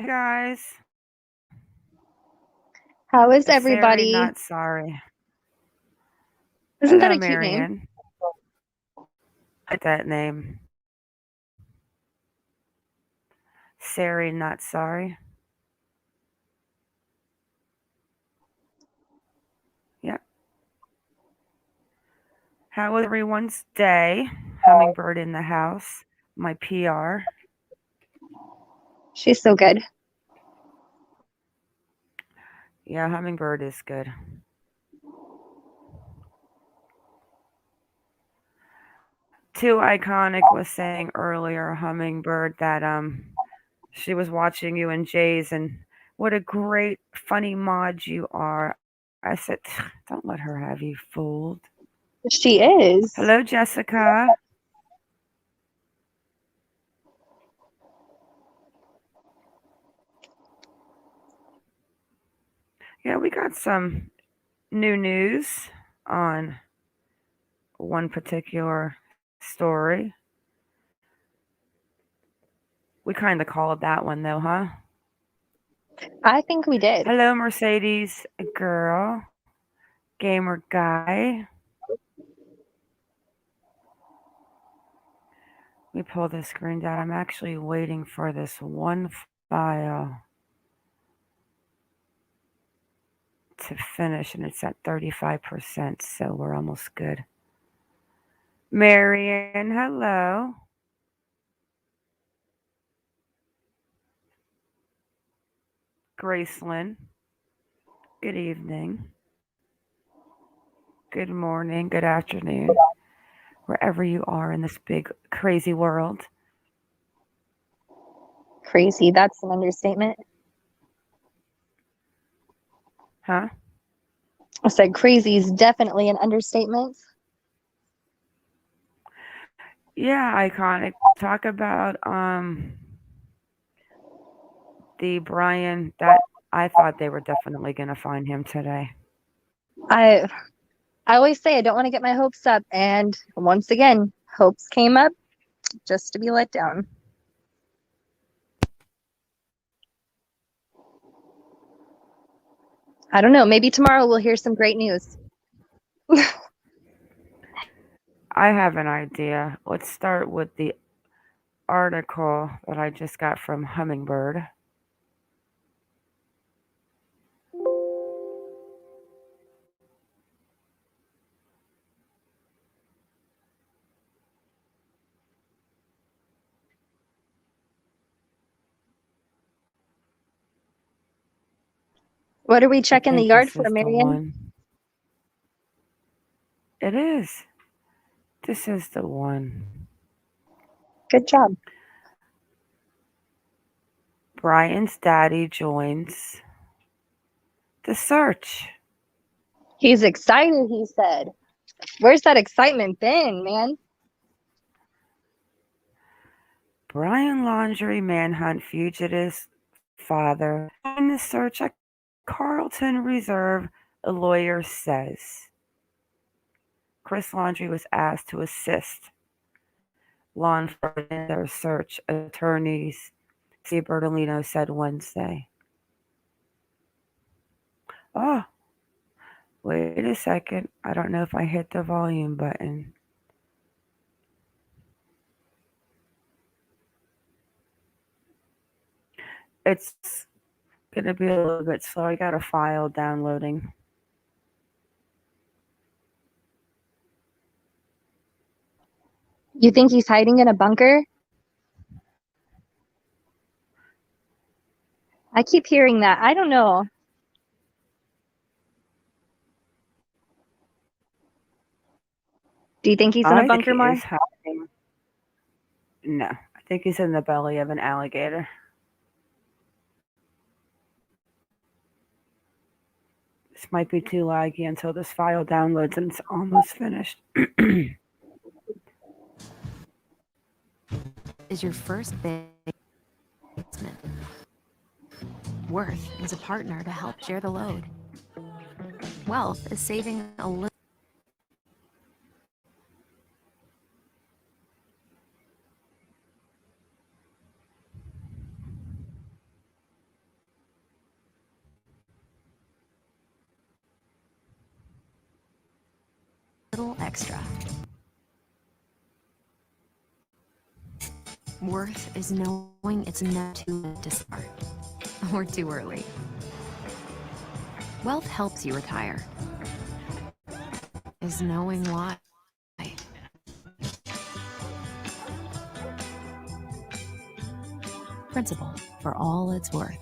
Hey guys, How is it's Sari, everybody? not sorry. Isn't that Hello, a cute name? Marion. I like that name. Sari, not sorry. Yep. How was everyone's day? Hummingbird in the house. My PR. She's so good. Yeah, Hummingbird is good. Too Iconic was saying earlier, Hummingbird, that she was watching you and Jay's and what a great funny mod you are. I said, don't let her have you fooled. She is. Hello, Jessica. Yeah, we got some new news on one particular story. We kind of called that one though, huh? I think we did. Hello, Mercedes girl, gamer guy. We pull this screen down. I'm actually waiting for this one file to finish, and it's at 35%, so we're almost good. Marion, hello. Gracelyn, good evening. Good morning, good afternoon, wherever you are in this big, crazy world. Crazy. That's an understatement. Huh? I said crazy is definitely an understatement. Yeah, iconic. Talk about the Brian that I thought they were definitely gonna find him today. I I always say I don't want to get my hopes up, and once again, hopes came up just to be let down. I don't know. Maybe tomorrow we'll hear some great news. I have an idea. Let's start with the article that I just got from Hummingbird. What are we I checking the think yard this for, is the Marion? one. It is. This is the one. Good job. Brian's daddy joins the search. He's excited, he said. Where's that excitement been, man? Brian Laundrie manhunt fugitive's father in the search at Carlton Reserve, a lawyer says. Chris Laundrie was asked to assist law enforcement in their search, attorneys C. Bertolino said Wednesday. Oh, wait a second. I don't know if I hit the volume button. It's going to be a little bit slow. I got a file downloading. You think he's hiding in a bunker? I keep hearing that. I don't know. Do you think he's in a I think bunker, he Mar? is hiding. No, I think he's in the belly of an alligator. This might be too laggy until this file downloads and it's almost finished. Is your first big investment. Worth is a partner to help share the load. Wealth is saving a little. little extra. Worth is knowing it's never too late to start, or too early. Wealth helps you retire. Is knowing why. Principle for all it's worth.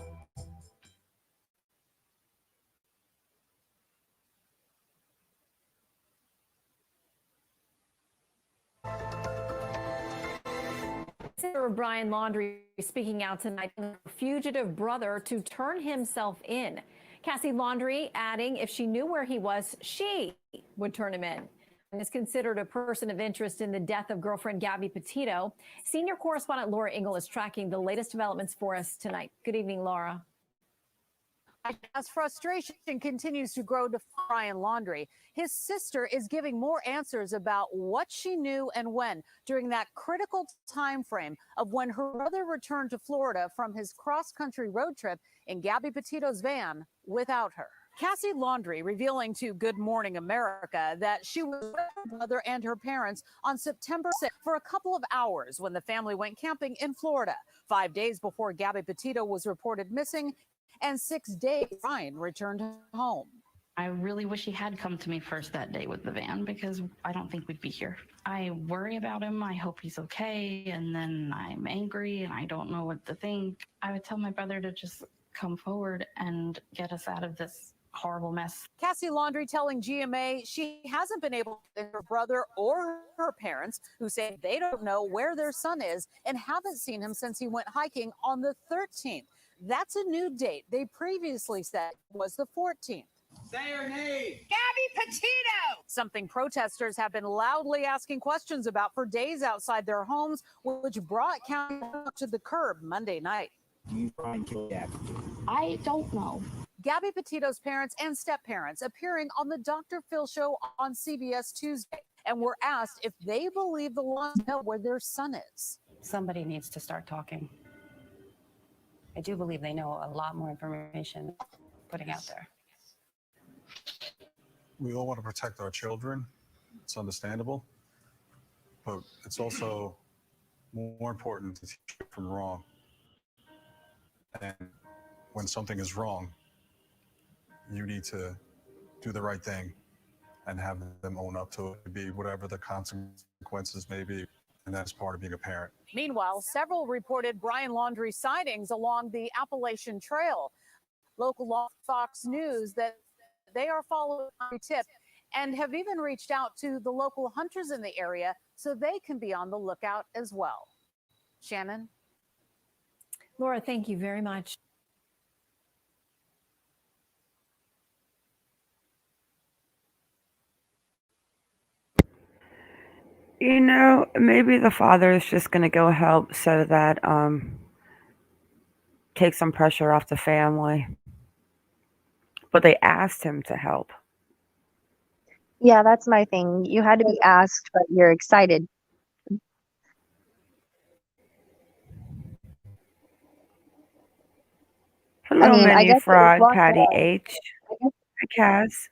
Brian Laundrie speaking out tonight, fugitive brother to turn himself in. Cassie Laundrie adding if she knew where he was, she would turn him in. And is considered a person of interest in the death of girlfriend Gabby Petito. Senior correspondent Laura Ingle is tracking the latest developments for us tonight. Good evening, Laura. As frustration continues to grow to Brian Laundrie, his sister is giving more answers about what she knew and when during that critical time frame of when her brother returned to Florida from his cross-country road trip in Gabby Petito's van without her. Cassie Laundrie revealing to Good Morning America that she was with her brother and her parents on September 6th for a couple of hours when the family went camping in Florida, 5 days before Gabby Petito was reported missing, and 6 days Brian returned home. I really wish he had come to me first that day with the van because I don't think we'd be here. I worry about him. I hope he's okay. And then I'm angry and I don't know what to think. I would tell my brother to just come forward and get us out of this horrible mess. Cassie Laundrie telling GMA she hasn't been able to get her brother or her parents, who say they don't know where their son is and haven't seen him since he went hiking on the 13th. That's a new date. They previously said was the 14th. Say her name. Gabby Petito! Something protesters have been loudly asking questions about for days outside their homes, which brought county to the curb Monday night. Do you find Zodiac? I don't know. Gabby Petito's parents and step-parents appearing on the Dr. Phil show on CBS Tuesday and were asked if they believe the ones know where their son is. Somebody needs to start talking. I do believe they know a lot more information putting out there. We all want to protect our children. It's understandable. But it's also more important to teach from wrong. And when something is wrong, you need to do the right thing and have them own up to it, be whatever the consequences may be. And that's part of being a parent. Meanwhile, several reported Brian Laundrie sightings along the Appalachian Trail. Local law Fox News that they are following the tip and have even reached out to the local hunters in the area so they can be on the lookout as well. Shannon? Laura, thank you very much. You know, maybe the father is just going to go help so that take some pressure off the family. But they asked him to help. Yeah, that's my thing. You had to be asked, but you're excited. Hello, I mean, I Menu guess it was Frog, locked Patty up. H. Hi, Cass.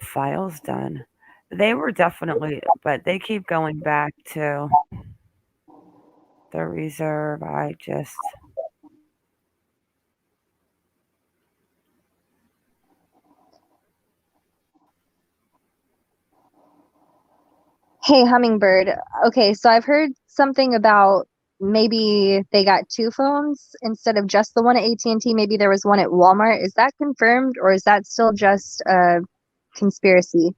Files done. They were definitely, but they keep going back to the reserve. I just. Hey, Hummingbird. Okay, so I've heard something about maybe they got two phones instead of just the one at AT&T. Maybe there was one at Walmart. Is that confirmed, or is that still just a conspiracy?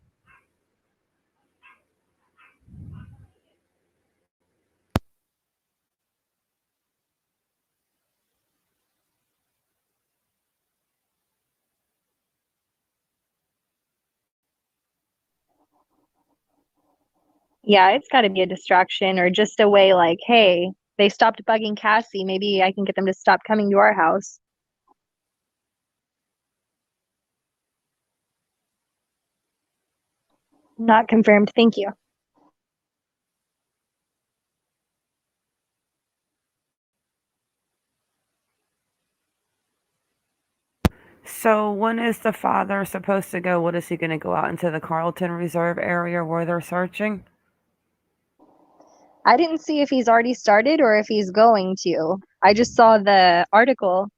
Yeah, it's got to be a distraction or just a way like, hey, they stopped bugging Cassie. Maybe I can get them to stop coming to our house. Not confirmed. Thank you. So when is the father supposed to go? What is he going to go out into the Carlton Reserve area where they're searching? I didn't see if he's already started or if he's going to. I just saw the article,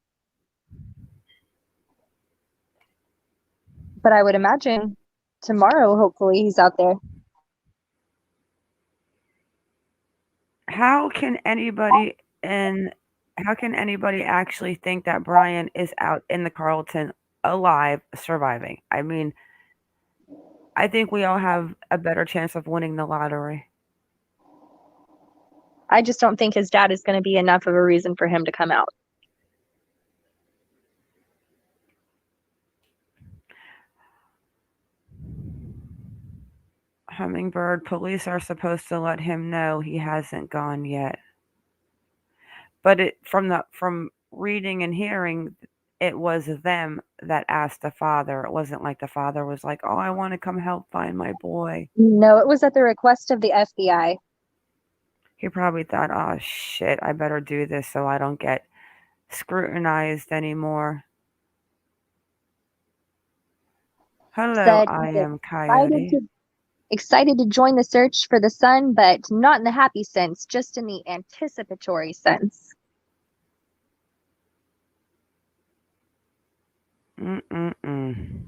but I would imagine tomorrow, hopefully, he's out there. How can anybody in how can anybody actually think that Brian is out in the Carlton alive, surviving? I mean, I think we all have a better chance of winning the lottery. I just don't think his dad is going to be enough of a reason for him to come out. Hummingbird, police are supposed to let him know he hasn't gone yet. But from reading and hearing, it was them that asked the father. It wasn't like the father was like, "Oh, I want to come help find my boy." No, it was at the request of the FBI. He probably thought, "Oh shit, I better do this so I don't get scrutinized anymore." Hello, Said I he's am Coyote. excited to join the search for the son, but not in the happy sense, just in the anticipatory sense. Mm-mm-mm.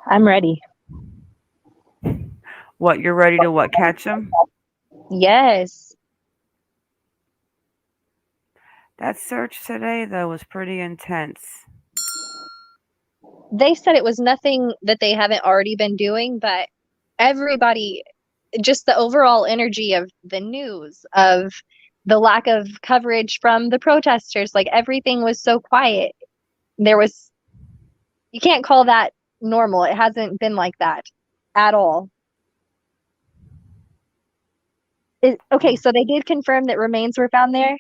I'm ready. What, you're ready to what, catch him? Yes. That search today, though, was pretty intense. They said it was nothing that they haven't already been doing, but everybody, just the overall energy of the news, of the lack of coverage from the protesters, like everything was so quiet. You can't call that normal. It hasn't been like that at all. Okay, so they did confirm that remains were found there?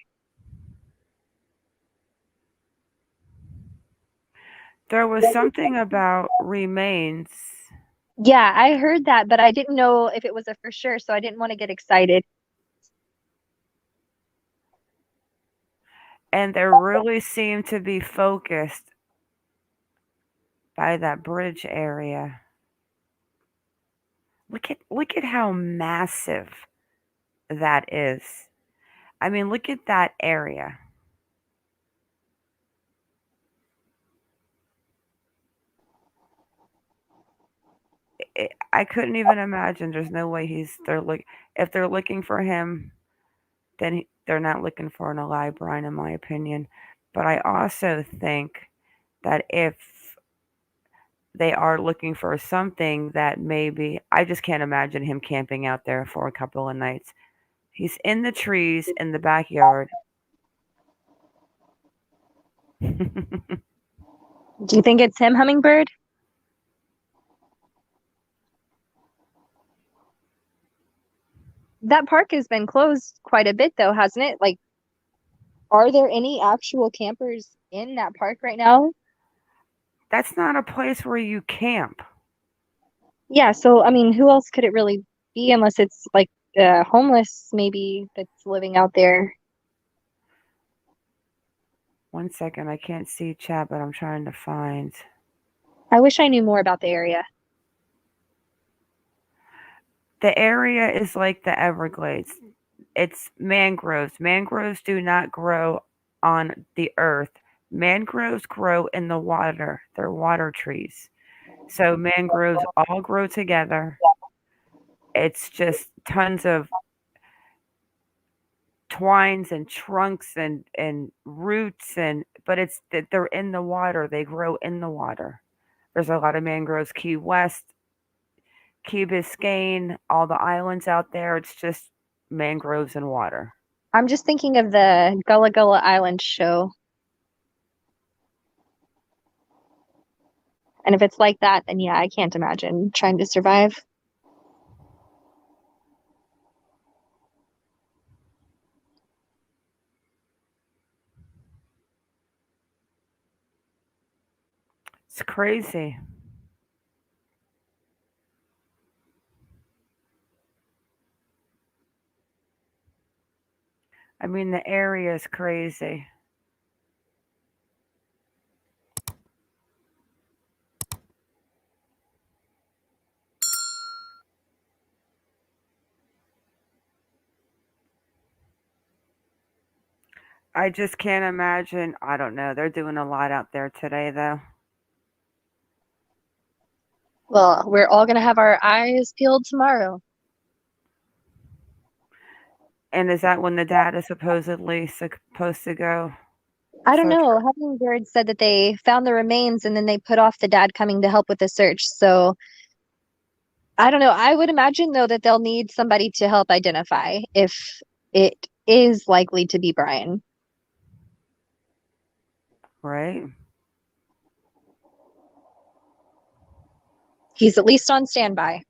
There was something about remains, Yeah, I heard that, but I didn't know if it was a for sure, so I didn't want to get excited. and they really seemed to be focused by that bridge area. Look at how massive that is. I mean, look at that area. I couldn't even imagine. There's no way if they're looking for him, then they're not looking for an alive Brian, in my opinion. But I also think that if they are looking for something, that maybe I just can't imagine him camping out there for a couple of nights. He's in the trees in the backyard. Do you think it's him, Hummingbird? That park has been closed quite a bit, though, hasn't it? Like, are there any actual campers in that park right now? That's not a place where you camp. Yeah, so I mean, who else could it really be unless it's like homeless maybe that's living out there? One second, I can't see chat, but I'm trying to find. I wish I knew more about the area. The area is like the Everglades. It's mangroves. Mangroves do not grow on the earth. Mangroves grow in the water. They're water trees. So mangroves all grow together. It's just tons of twines and trunks and roots but it's that they're in the water. They grow in the water. There's a lot of mangroves, Key West, Key Biscayne, all the islands out there. It's just mangroves and water. I'm just thinking of the Gullah Gullah Island show. And if it's like that, then yeah, I can't imagine trying to survive. It's crazy. mean, the area is crazy. I just can't imagine. I don't know. They're doing a lot out there today, though. Well, we're all gonna have our eyes peeled tomorrow. And is that when the dad is supposedly supposed to go I don't search? know. Hummingbird said that they found the remains and then they put off the dad coming to help with the search. So I don't know. I would imagine though that they'll need somebody to help identify if it is likely to be Brian. Right? He's at least on standby.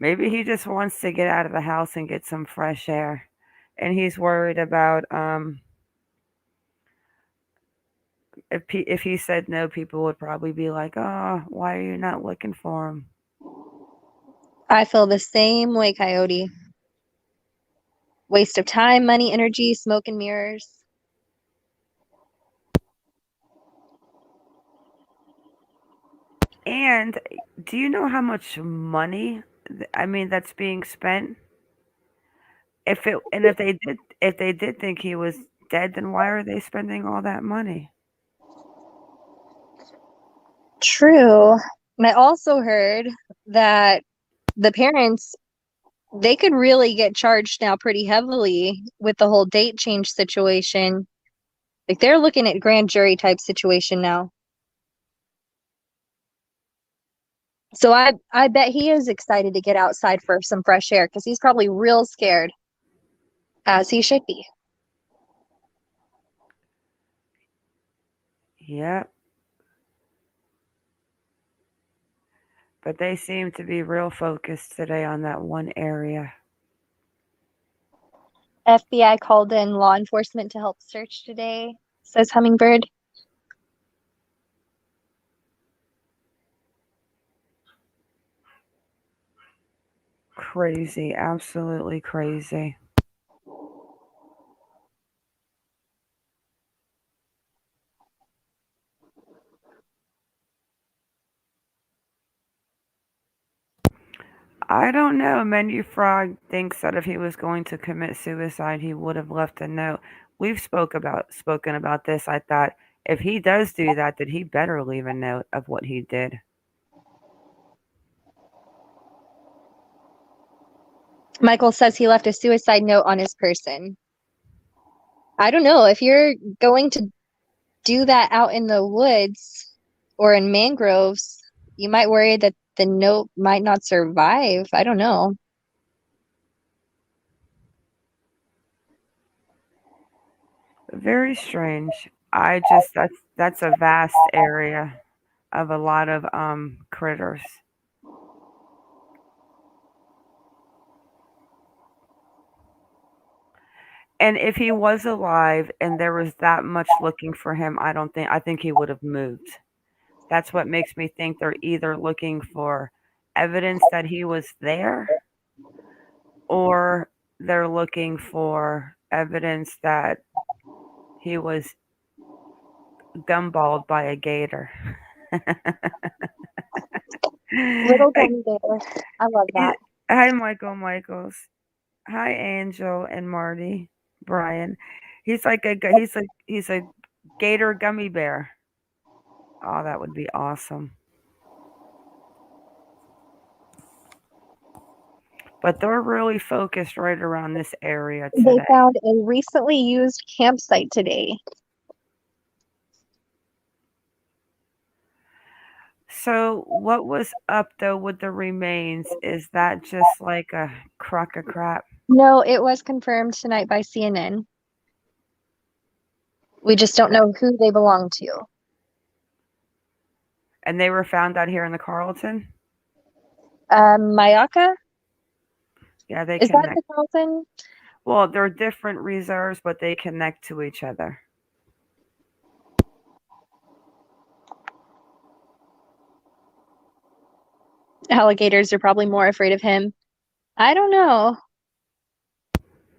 Maybe he just wants to get out of the house and get some fresh air. And he's worried about if he said no, people would probably be like, "Oh, why are you not looking for him?" I feel the same way, Coyote. Waste of time, money, energy, smoke and mirrors. And do you know how much money I mean that's being spent? If they did think he was dead, then why are they spending all that money? True. And I also heard that the parents, they could really get charged now pretty heavily with the whole date change situation. Like they're looking at grand jury type situation now. So I bet he is excited to get outside for some fresh air because he's probably real scared, as he should be. Yep. But they seem to be real focused today on that one area. FBI called in law enforcement to help search today, says Hummingbird. Crazy, absolutely crazy. I don't know. Menu Frog thinks that if he was going to commit suicide, he would have left a note. We've spoken about this. I thought if he does do that, that he better leave a note of what he did. Michael says he left a suicide note on his person. I don't know. If you're going to do that out in the woods or in mangroves, you might worry that the note might not survive. I don't know. Very strange. That's a vast area of a lot of critters. And if he was alive and there was that much looking for him, I think he would have moved. That's what makes me think they're either looking for evidence that he was there or they're looking for evidence that he was gumballed by a gator. Little gummy bear. I love that. Hi, Michael Michaels. Hi, Angel and Marty. Brian. He's a gator gummy bear. Oh, that would be awesome. But they're really focused right around this area They today. found a recently used campsite today. So, what was up though with the remains? Is that just like a crock of crap? No, it was confirmed tonight by CNN. We just don't know who they belong to. And they were found out here in the Carlton? Mayaka? Yeah, they Is that connect. the Carlton? Well, they're different reserves, but they connect to each other. Alligators are probably more afraid of him. I don't know.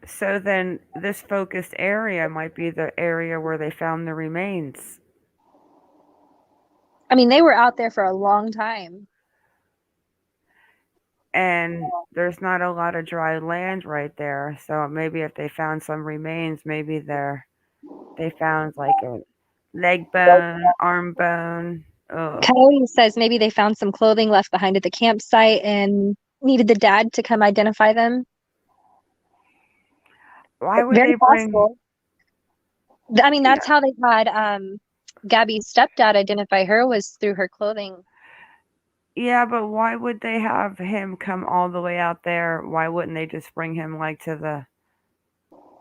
So then this focused area might be the area where they found the remains. I mean, they were out there for a long time. And there's not a lot of dry land right there. So maybe if they found some remains, maybe they found like a leg bone, arm bone. Oh, Coyote says maybe they found some clothing left behind at the campsite and needed the dad to come identify them. why would Very they bring? possible. I mean, that's how they had Gabby's stepdad identify her, was through her clothing. Yeah, but why would they have him come all the way out there? Why wouldn't they just bring him like to the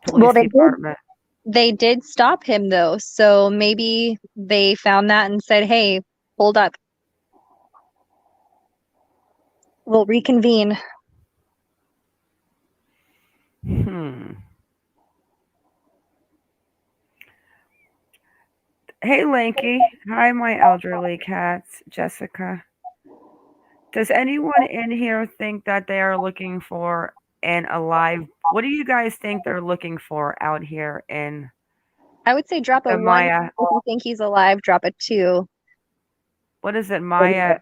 police Well, department? they did stop him though, so maybe they found that and said, "Hey, hold up. We'll reconvene." Hey, Lanky. Hi, my elderly cats. Jessica. Does anyone in here think that they are looking for an alive? What do you guys think they're looking for out here in I would say drop a the 1 Maya? if you think he's alive, drop a 2. What is it? Mayaka,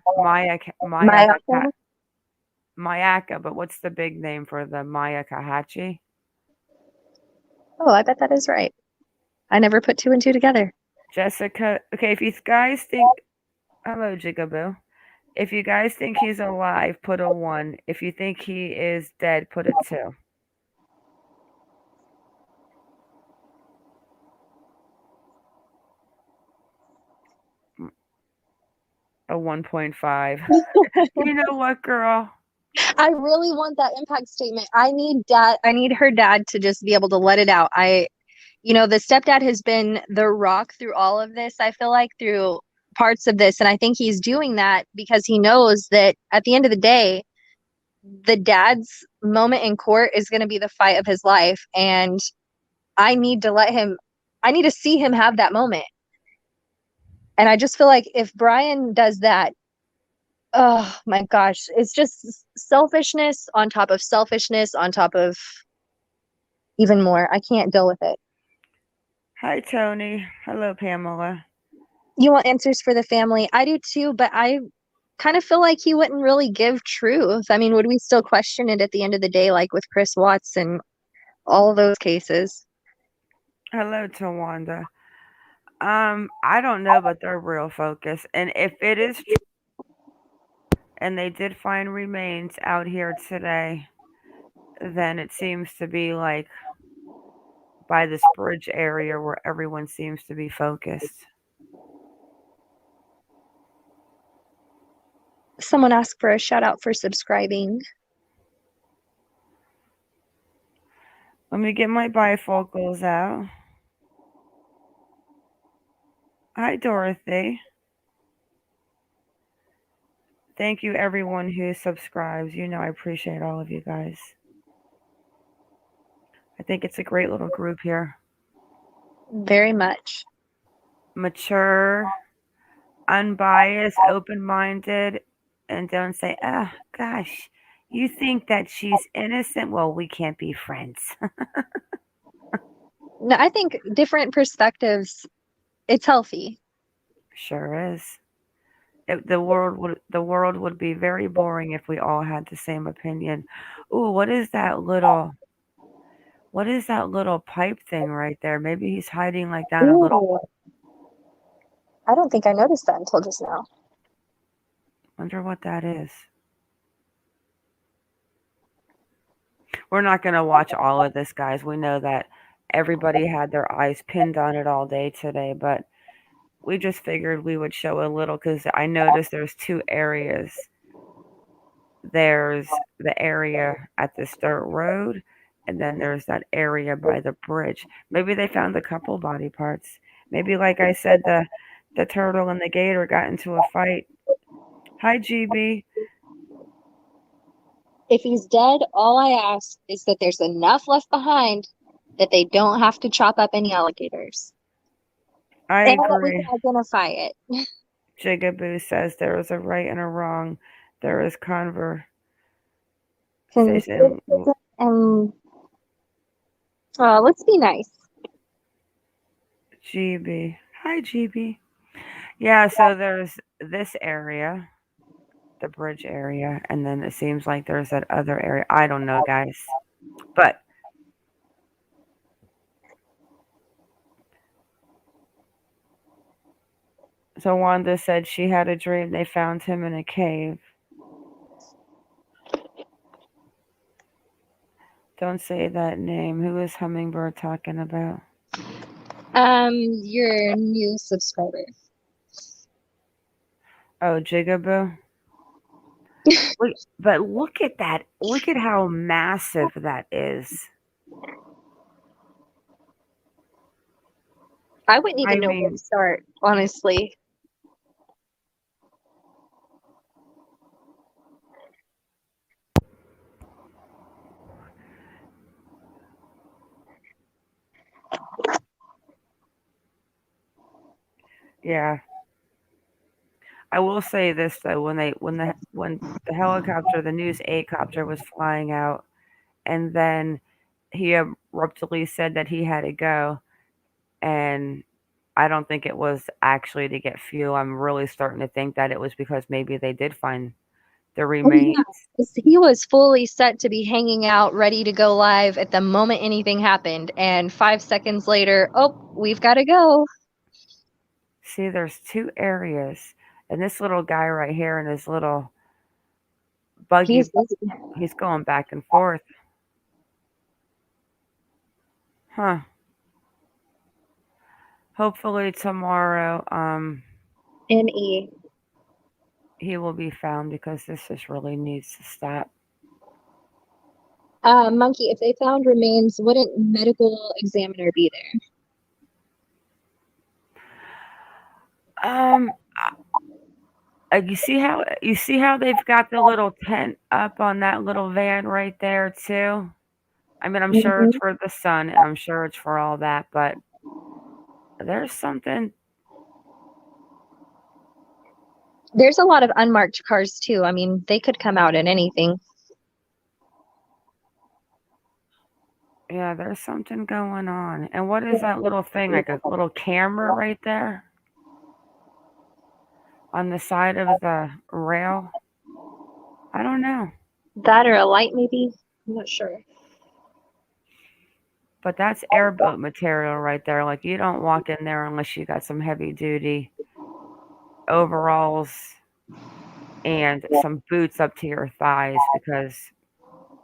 but what's the big name for the Maya Kahachi? Oh, I bet that is right. I never put 2 and 2 together. Jessica. Okay, if you guys think, hello, Jigaboo. If you guys think he's alive, put a 1. If you think he is dead, put a 2. A 1.5. You know what, girl? I really want that impact statement. I need her dad to just be able to let it out. The stepdad has been the rock through all of this, I feel like, through parts of this. And I think he's doing that because he knows that at the end of the day, the dad's moment in court is going to be the fight of his life. And I need to see him have that moment. And I just feel like if Brian does that, oh my gosh, it's just selfishness on top of selfishness on top of even more. I can't deal with it. Hi, Tony. Hello, Pamela. You want answers for the family? I do too, but I kind of feel like he wouldn't really give truth. I mean, would we still question it at the end of the day, like with Chris Watts and all those cases? Hello, Tawanda. I don't know, but they're real focused. And if it is true, and they did find remains out here today, then it seems to be like by this bridge area where everyone seems to be focused. Someone asked for a shout out for subscribing. Let me get my bifocals out. Hi, Dorothy. Thank you, everyone who subscribes. You know I appreciate all of you guys. I think it's a great little group here. Very much. Mature, unbiased, open-minded, and don't say, oh, gosh, you think that she's innocent? Well, we can't be friends. No, I think different perspectives, it's healthy. Sure is. The world would be very boring if we all had the same opinion. Ooh, what is that little pipe thing right there? Maybe he's hiding like down a little. I don't think I noticed that until just now. Wonder what that is. We're not going to watch all of this, guys. We know that everybody had their eyes pinned on it all day today, but we just figured we would show a little because I noticed there's 2 areas. There's the area at this dirt road, and then there's that area by the bridge. Maybe they found a couple body parts. Maybe, like I said, the turtle and the gator got into a fight. Hi, GB. If he's dead, all I ask is that there's enough left behind that they don't have to chop up any alligators. I and agree. that we can identify it. Jigaboo says there is a right and a wrong. There is consistent and let's be nice. GB. Hi, GB. Yeah, so there's this area, the bridge area, and then it seems like there's that other area. I don't know, guys. But so Wanda said she had a dream they found him in a cave. Don't say that name. Who is Hummingbird talking about? Your new subscriber. Oh, Jigaboo. But look at that. Look at how massive that is. I wouldn't even know where to start, honestly. Yeah. I will say this though, when the helicopter, the news 8 copter was flying out, and then he abruptly said that he had to go, and I don't think it was actually to get fuel. I'm really starting to think that it was because maybe they did find the remains. Oh, yeah. He was fully set to be hanging out, ready to go live at the moment anything happened, and 5 seconds later, oh, we've got to go. See, there's 2 areas, and this little guy right here in his little buggy, he's going back and forth. Huh. Hopefully tomorrow, NE. he will be found, because this just really needs to stop. Monkey, if they found remains, wouldn't medical examiner be there? You see how they've got the little tent up on that little van right there too? I mean, I'm sure it's for the sun, and I'm sure it's for all that, but there's something. There's a lot of unmarked cars too. I mean, they could come out in anything. Yeah, there's something going on. And what is that little thing? Like a little camera right there on the side of the rail? I don't know. That or a light, maybe? I'm not sure. But that's airboat material right there. Like, you don't walk in there unless you got some heavy duty overalls and some boots up to your thighs, because,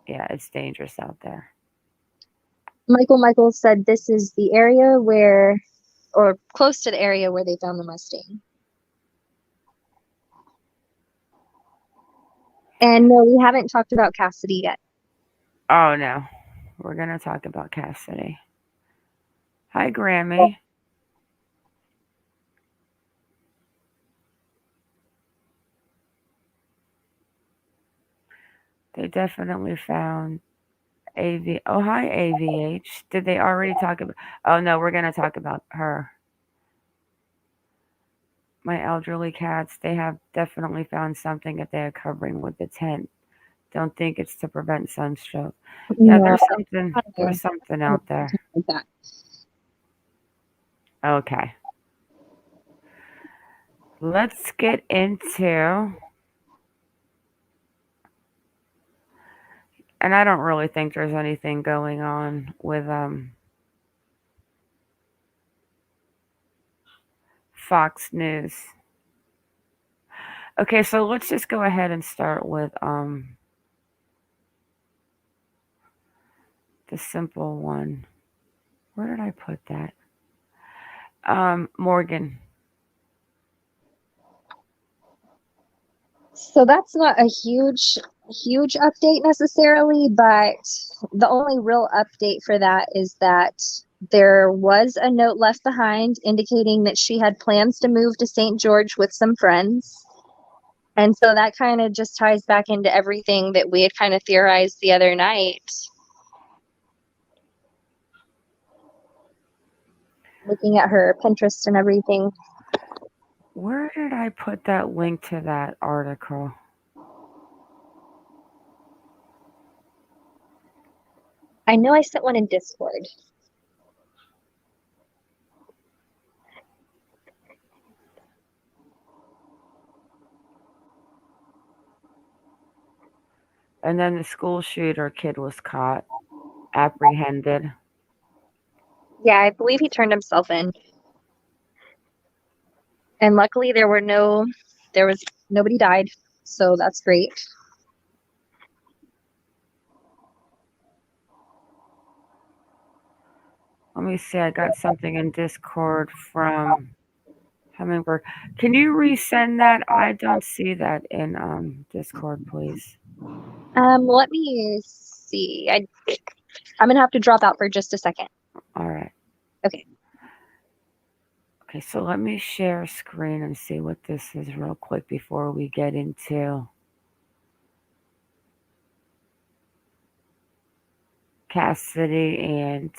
yeah, it's dangerous out there. Michael said this is the area where, or close to the area where they found the Mustang. And no, we haven't talked about Cassidy yet. Oh, no. We're going to talk about Cassidy. Hi, Grammy. They definitely found AV. Oh, hi, AVH. Did they already talk about? Oh, no, we're going to talk about her. My elderly cats, they have definitely found something that they are covering with the tent. Don't think it's to prevent sunstroke. Yeah, there's something out there. Okay. Let's get into, and I don't really think there's anything going on with Fox News. Okay, so let's just go ahead and start with the simple one. Where did I put that? Morgan. So that's not a huge update necessarily, but the only real update for that is that there was a note left behind indicating that she had plans to move to St. George with some friends. And so that kind of just ties back into everything that we had kind of theorized the other night. Looking at her Pinterest and everything. Where did I put that link to that article? I know I sent one in Discord. And then the school shooter kid was caught, apprehended. Yeah, I believe he turned himself in. And luckily there was nobody died, so that's great. Let me see. I got something in Discord from Hummingbird. Can you resend that? I don't see that in Discord, please. Let me see. I'm gonna have to drop out for just a second. All right. Okay. Okay, so let me share screen and see what this is real quick before we get into Cassidy and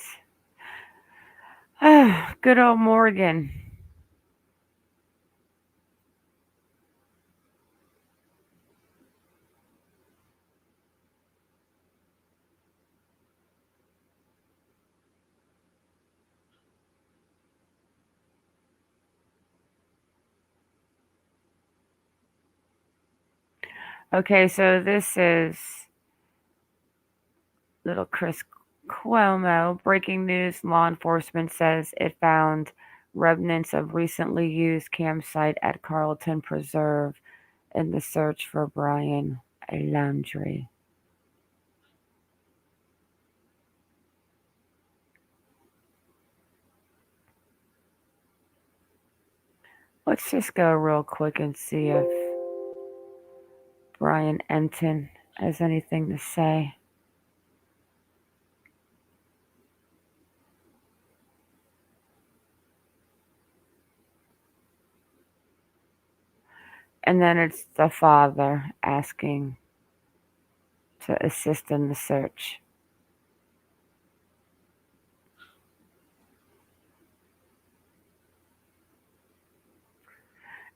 good old Morgan. Okay, so this is little Chris Cuomo. Breaking news, law enforcement says it found remnants of recently used campsite at Carlton Preserve in the search for Brian Laundrie. Let's just go real quick and see if Brian Enton has anything to say. And then it's the father asking to assist in the search.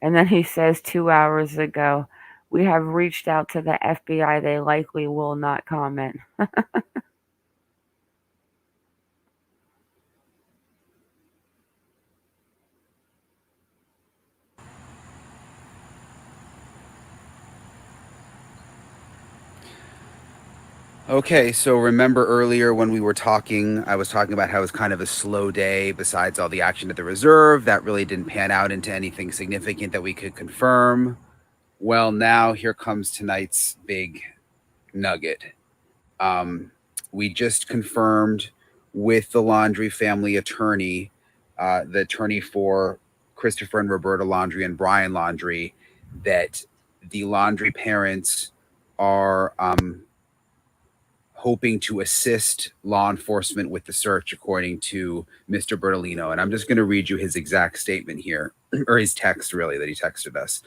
And then he says 2 hours ago, we have reached out to the FBI. They likely will not comment. Okay, so remember earlier when we were talking, I was talking about how it was kind of a slow day besides all the action at the reserve. That really didn't pan out into anything significant that we could confirm. Well, now here comes tonight's big nugget. We just confirmed with the Laundrie family attorney, the attorney for Christopher and Roberta Laundrie and Brian Laundrie, that the Laundrie parents are hoping to assist law enforcement with the search, according to Mr. Bertolino. And I'm just going to read you his exact statement here, or his text, really, that he texted us.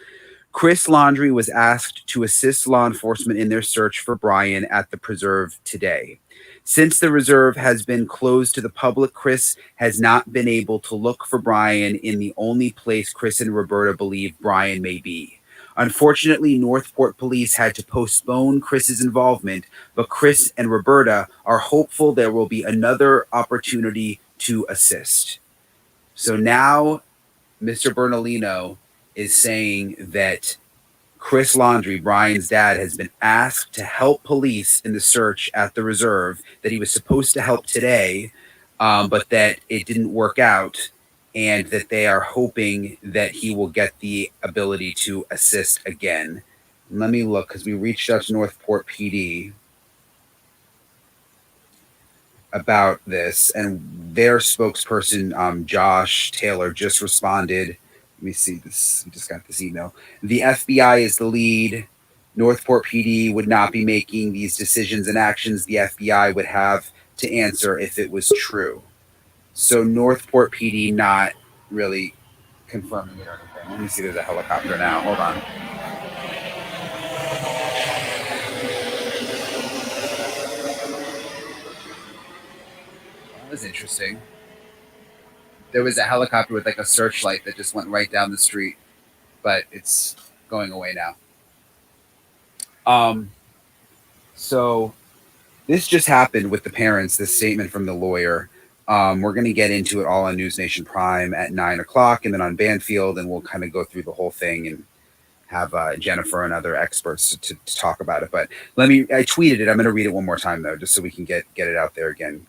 Chris Laundrie was asked to assist law enforcement in their search for Brian at the preserve today. Since the reserve has been closed to the public, Chris has not been able to look for Brian in the only place Chris and Roberta believe Brian may be. Unfortunately, Northport police had to postpone Chris's involvement, but Chris and Roberta are hopeful there will be another opportunity to assist. So now Mr. Bernalino is saying that Chris Laundrie, Brian's dad, has been asked to help police in the search at the reserve, that he was supposed to help today, but that it didn't work out, and that they are hoping that he will get the ability to assist again. Let me look, because we reached out to Northport PD about this, and their spokesperson, Josh Taylor, just responded. Let me see this. We just got this email. The FBI is the lead. Northport PD would not be making these decisions and actions. The FBI would have to answer if it was true. So Northport PD not really confirming it or anything. Let me see. There's a helicopter now. Hold on. That was interesting. There was a helicopter with like a searchlight that just went right down the street, but it's going away now. So this just happened with the parents, this statement from the lawyer. We're going to get into it all on News Nation Prime at 9 o'clock and then on Banfield, and we'll kind of go through the whole thing and have Jennifer and other experts to talk about it. But I tweeted it. I'm going to read it one more time, though, just so we can get it out there again.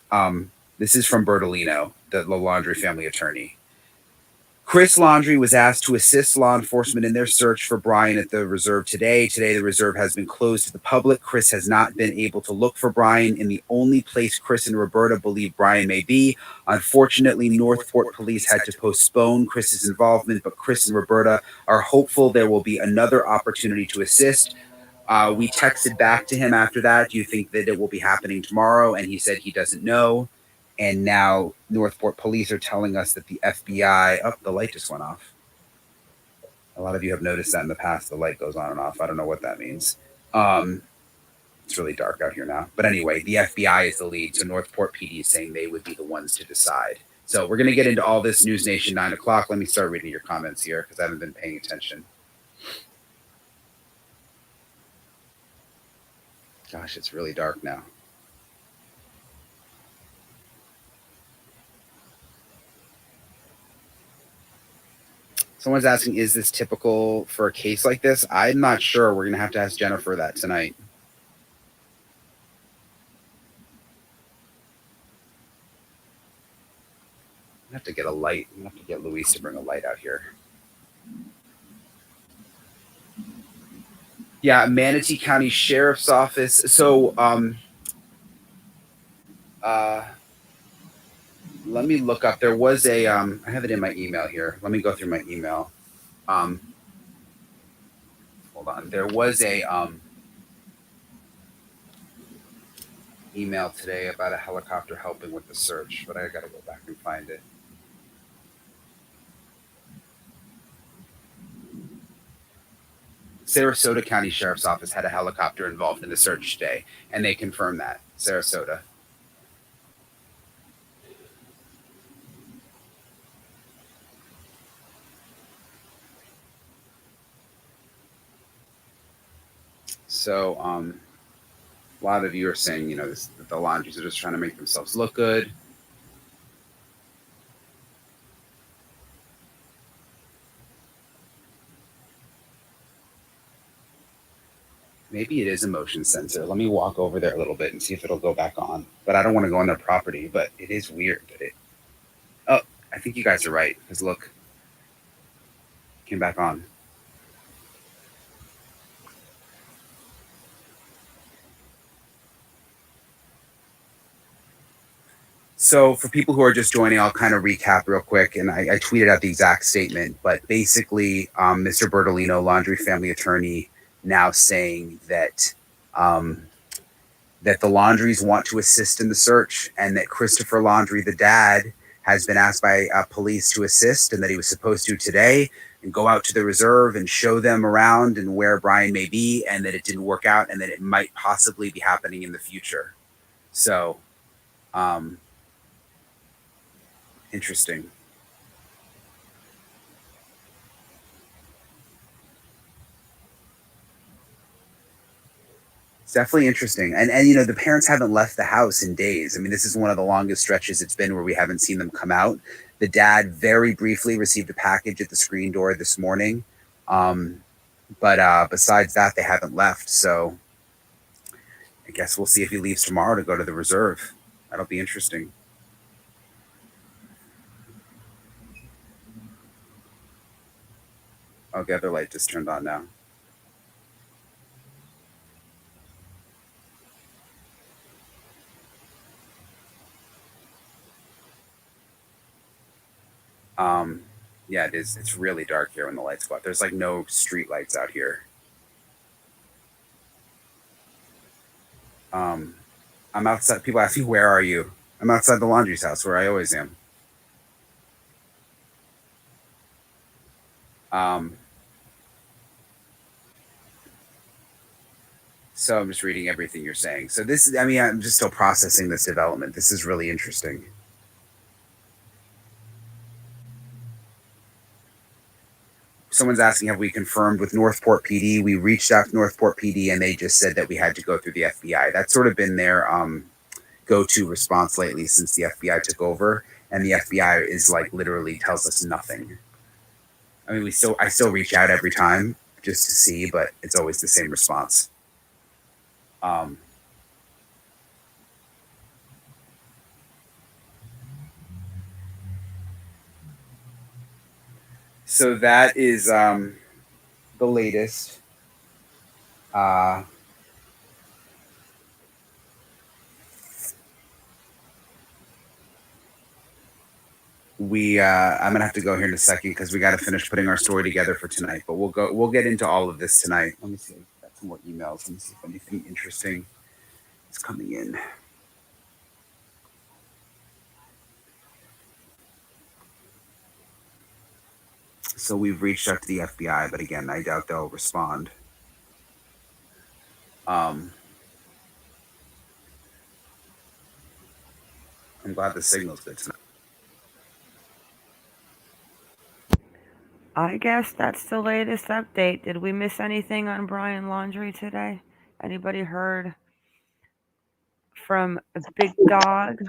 This is from Bertolino, the Laundrie family attorney. Chris Laundrie was asked to assist law enforcement in their search for Brian at the reserve today. Today, the reserve has been closed to the public. Chris has not been able to look for Brian in the only place Chris and Roberta believe Brian may be. Unfortunately, Northport police had to postpone Chris's involvement, but Chris and Roberta are hopeful there will be another opportunity to assist. We texted back to him after that. Do you think that it will be happening tomorrow? And he said he doesn't know. And now Northport police are telling us that the FBI, the light just went off. A lot of you have noticed that in the past, the light goes on and off. I don't know what that means. It's really dark out here now. But anyway, the FBI is the lead. So Northport PD is saying they would be the ones to decide. So we're going to get into all this, News Nation 9 o'clock. Let me start reading your comments here because I haven't been paying attention. Gosh, it's really dark now. Someone's asking, is this typical for a case like this? I'm not sure. We're going to have to ask Jennifer that tonight. I have to get a light. I'm going to have to get Luis to bring a light out here. Yeah, Manatee County Sheriff's Office. So, let me look up. There was a, I have it in my email here. Let me go through my email. Hold on. There was a email today about a helicopter helping with the search, but I got to go back and find it. Sarasota County Sheriff's Office had a helicopter involved in the search today, and they confirmed that. Sarasota. So, a lot of you are saying, you know, that the Laundries are just trying to make themselves look good. Maybe it is a motion sensor. Let me walk over there a little bit and see if it'll go back on. But I don't want to go on their property, but it is weird that it... Oh, I think you guys are right, because look, came back on. So for people who are just joining, I'll kind of recap real quick. And I tweeted out the exact statement, but basically Mr. Bertolino, Laundrie family attorney, now saying that that the Laundries want to assist in the search, and that Christopher Laundrie, the dad, has been asked by police to assist, and that he was supposed to today and go out to the reserve and show them around and where Brian may be, and that it didn't work out, and that it might possibly be happening in the future. So, interesting. It's definitely interesting. And you know, the parents haven't left the house in days. I mean, this is one of the longest stretches it's been where we haven't seen them come out. The dad very briefly received a package at the screen door this morning. But besides that, they haven't left. So I guess we'll see if he leaves tomorrow to go to the reserve. That'll be interesting. Oh, the other light just turned on now. Yeah, it is. It's really dark here when the lights go out. There's like no street lights out here. I'm outside. People ask me, where are you? I'm outside the Laundrie's house, where I always am. So I'm just reading everything you're saying. So this is, I mean, I'm just still processing this development. This is really interesting. someone's asking, have we confirmed with Northport PD? We reached out to Northport PD and they just said that we had to go through the FBI. That's sort of been their go-to response lately since the FBI took over, and the FBI is like literally tells us nothing. I mean, I still reach out every time just to see, but it's always the same response. So that is the latest. I'm gonna have to go here in a second because we got to finish putting our story together for tonight. But we'll get into all of this tonight. Let me see. I've got some more emails. Let me see if anything interesting is coming in. So we've reached out to the FBI, but again, I doubt they'll respond. I'm glad the signal's good tonight. I guess that's the latest update. Did we miss anything on Brian Laundrie today? Anybody heard from a Big Dog?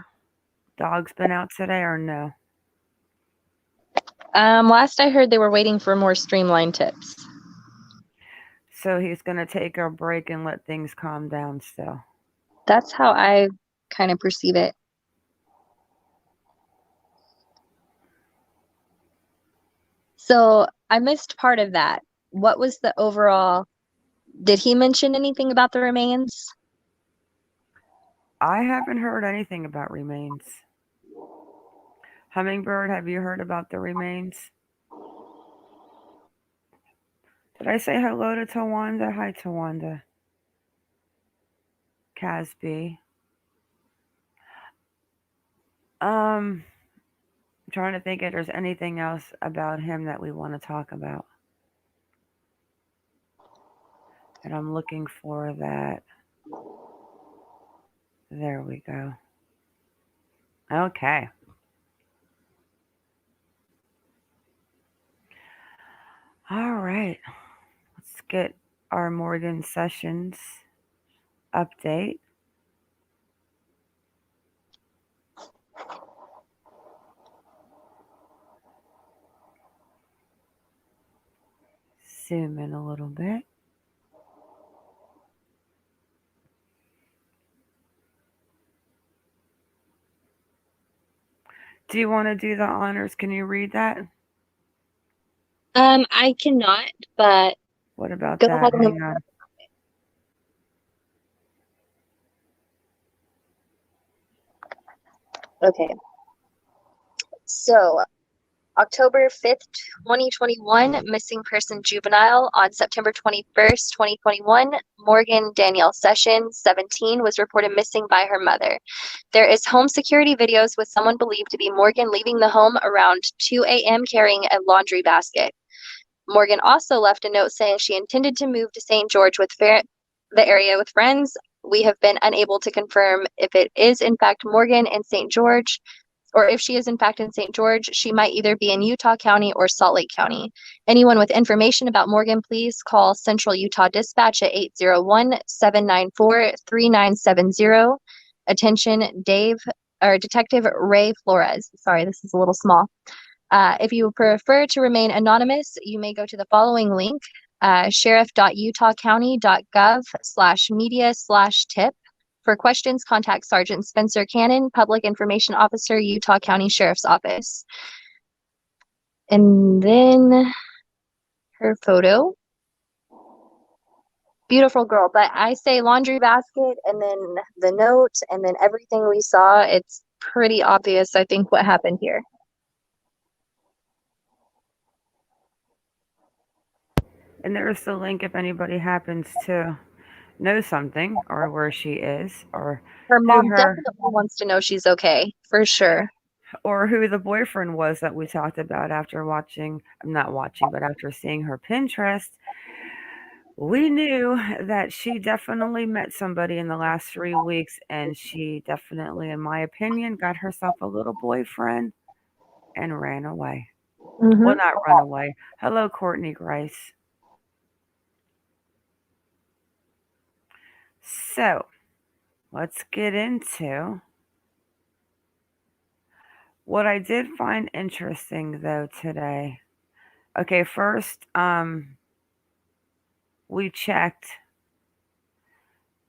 Dog's been out today or no? Last I heard, they were waiting for more streamlined tips. So he's going to take a break and let things calm down still. That's how I kind of perceive it. So I missed part of that. What was the overall? Did he mention anything about the remains? I haven't heard anything about remains. Hummingbird, have you heard about the remains? Did I say hello to Tawanda? Hi, Tawanda. Casby. I'm trying to think if there's anything else about him that we want to talk about. And I'm looking for that. There we go. Okay. All right. Let's get our Morgan Sessions update. Zoom in a little bit. Do you want to do the honors? Can you read that? I cannot, but what about go that? ahead and Hang on. Okay. So, October 5th, 2021, missing person juvenile. On September 21st, 2021, Morgan Danielle Sessions, 17, was reported missing by her mother. There is home security videos with someone believed to be Morgan leaving the home around 2 a.m. carrying a laundry basket. Morgan also left a note saying she intended to move to St. George with the area with friends. We have been unable to confirm if it is in fact Morgan in St. George, or if she is in fact in St. George. She might either be in Utah County or Salt Lake County. Anyone with information about Morgan, please call Central Utah Dispatch at 801-794-3970. Attention, Detective Ray Flores. Sorry, this is a little small. If you prefer to remain anonymous, you may go to the following link, sheriff.utahcounty.gov/media/tip. For questions, contact Sergeant Spencer Cannon, Public Information Officer, Utah County Sheriff's Office. And then her photo. Beautiful girl, but I say laundry basket and then the note and then everything we saw. It's pretty obvious, I think, what happened here. And there's the link if anybody happens to know something or where she is or her mom definitely wants to know she's okay, for sure. Or who the boyfriend was that we talked about after after seeing her Pinterest. We knew that she definitely met somebody in the last 3 weeks, and she definitely, in my opinion, got herself a little boyfriend and ran away. Well, not run away. Hello, Courtney Grice. So, let's get into what I did find interesting though today. Okay, first, we checked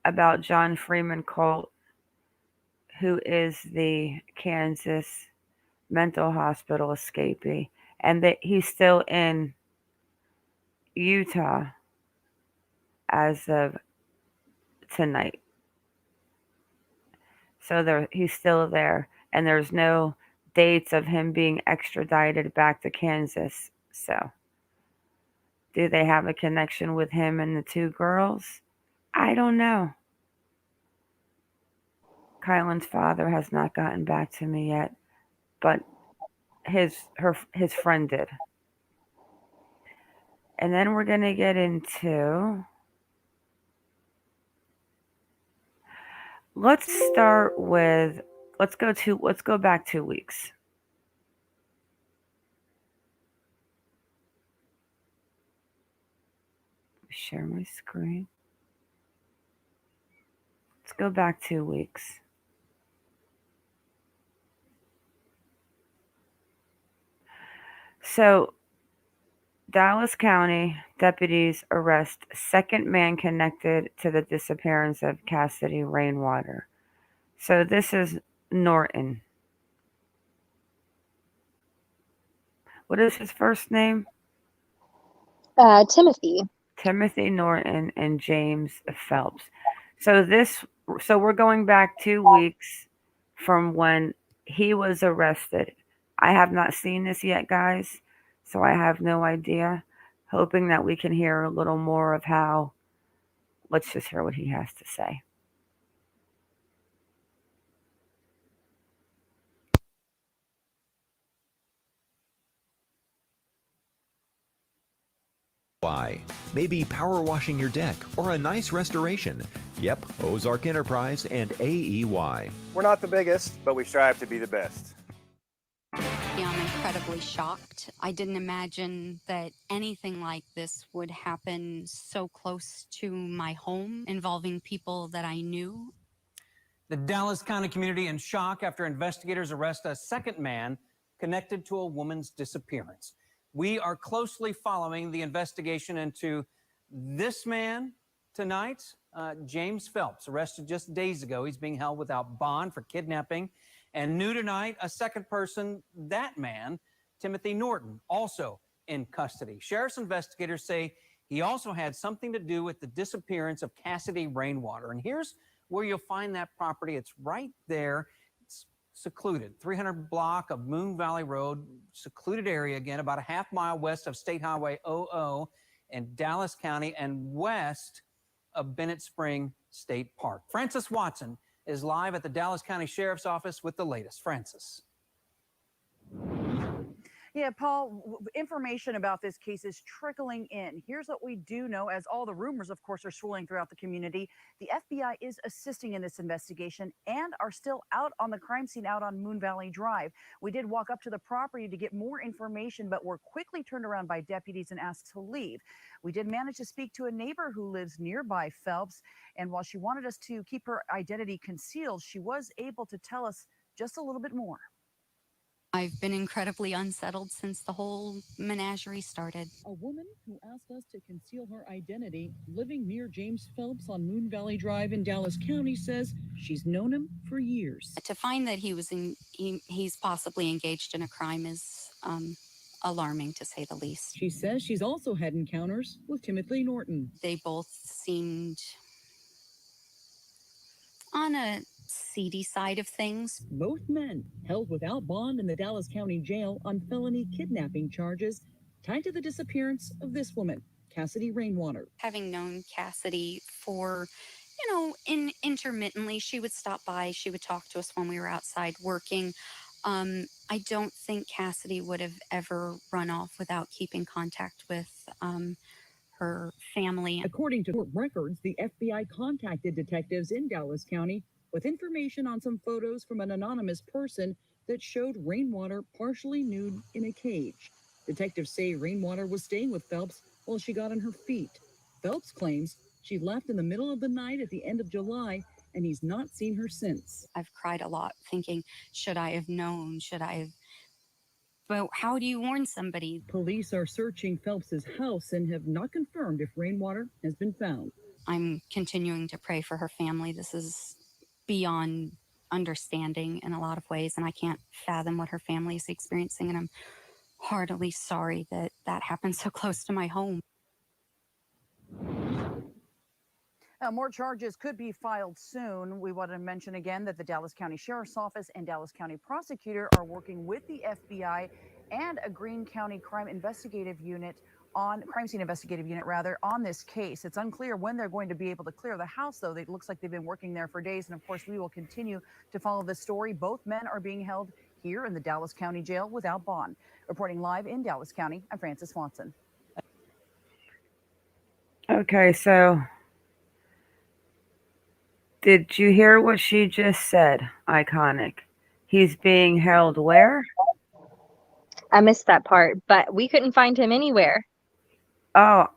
about John Freeman Colt, who is the Kansas mental hospital escapee, and that he's still in Utah as of tonight. So he's still there, and there's no dates of him being extradited back to Kansas. So, do they have a connection with him and the two girls? I don't know. Kylan's father has not gotten back to me yet, but his friend did. And then we're gonna get into. Let's start with. Let's go back 2 weeks. Share my screen. Let's go back 2 weeks. So, Dallas County deputies arrest second man connected to the disappearance of Cassidy Rainwater. So this is Norton. What is his first name? Timothy. Timothy Norton and James Phelps. So we're going back 2 weeks from when he was arrested. I have not seen this yet, guys, so I have no idea. Hoping that we can hear a little more of how. Let's just hear what he has to say. Why? Maybe power washing your deck or a nice restoration. Yep, Ozark Enterprise and AEY. We're not the biggest, but we strive to be the best. Yeah, I'm incredibly shocked. I didn't imagine that anything like this would happen so close to my home, involving people that I knew. The Dallas County community in shock after investigators arrest a second man connected to a woman's disappearance. We are closely following the investigation into this man tonight, James Phelps, arrested just days ago. He's being held without bond for kidnapping. And new tonight, a second person, that man, Timothy Norton, also in custody. Sheriff's investigators say he also had something to do with the disappearance of Cassidy Rainwater. And here's where you'll find that property. It's right there. It's secluded, 300 block of Moon Valley Road, secluded area again, about a half mile west of State Highway 00 in Dallas County and west of Bennett Spring State Park. Francis Watson is live at the Dallas County Sheriff's Office with the latest. Francis. Yeah, Paul, information about this case is trickling in. Here's what we do know, as all the rumors, of course, are swirling throughout the community. The FBI is assisting in this investigation and are still out on the crime scene out on Moon Valley Drive. We did walk up to the property to get more information, but were quickly turned around by deputies and asked to leave. We did manage to speak to a neighbor who lives nearby Phelps, and while she wanted us to keep her identity concealed, she was able to tell us just a little bit more. I've been incredibly unsettled since the whole menagerie started. A woman who asked us to conceal her identity, living near James Phelps on Moon Valley Drive in Dallas County, says she's known him for years. To find that he's possibly engaged in a crime is alarming, to say the least. She says she's also had encounters with Timothy Norton. They both seemed on a seedy side of things. Both men held without bond in the Dallas County Jail on felony kidnapping charges tied to the disappearance of this woman, Cassidy Rainwater. Having known Cassidy for, intermittently, she would stop by, she would talk to us when we were outside working. I don't think Cassidy would have ever run off without keeping contact with her family. According to court records, the FBI contacted detectives in Dallas County with information on some photos from an anonymous person that showed Rainwater partially nude in a cage. Detectives say Rainwater was staying with Phelps while she got on her feet. Phelps claims she left in the middle of the night at the end of July, and he's not seen her since. I've cried a lot thinking, should I have known? Should I have? But how do you warn somebody? Police are searching Phelps's house and have not confirmed if Rainwater has been found. I'm continuing to pray for her family. This is beyond understanding in a lot of ways, and I can't fathom what her family is experiencing, and I'm heartily sorry that that happened so close to my home. Now, more charges could be filed soon. We want to mention again that the Dallas County Sheriff's Office and Dallas County Prosecutor are working with the FBI and a Greene County Crime Scene Investigative Unit on this case. It's unclear when they're going to be able to clear the house, though. It looks like they've been working there for days. And of course, we will continue to follow this story. Both men are being held here in the Dallas County Jail without bond. Reporting live in Dallas County, I'm Frances Swanson. Okay, so did you hear what she just said, Iconic? He's being held where? I missed that part, but we couldn't find him anywhere. Oh,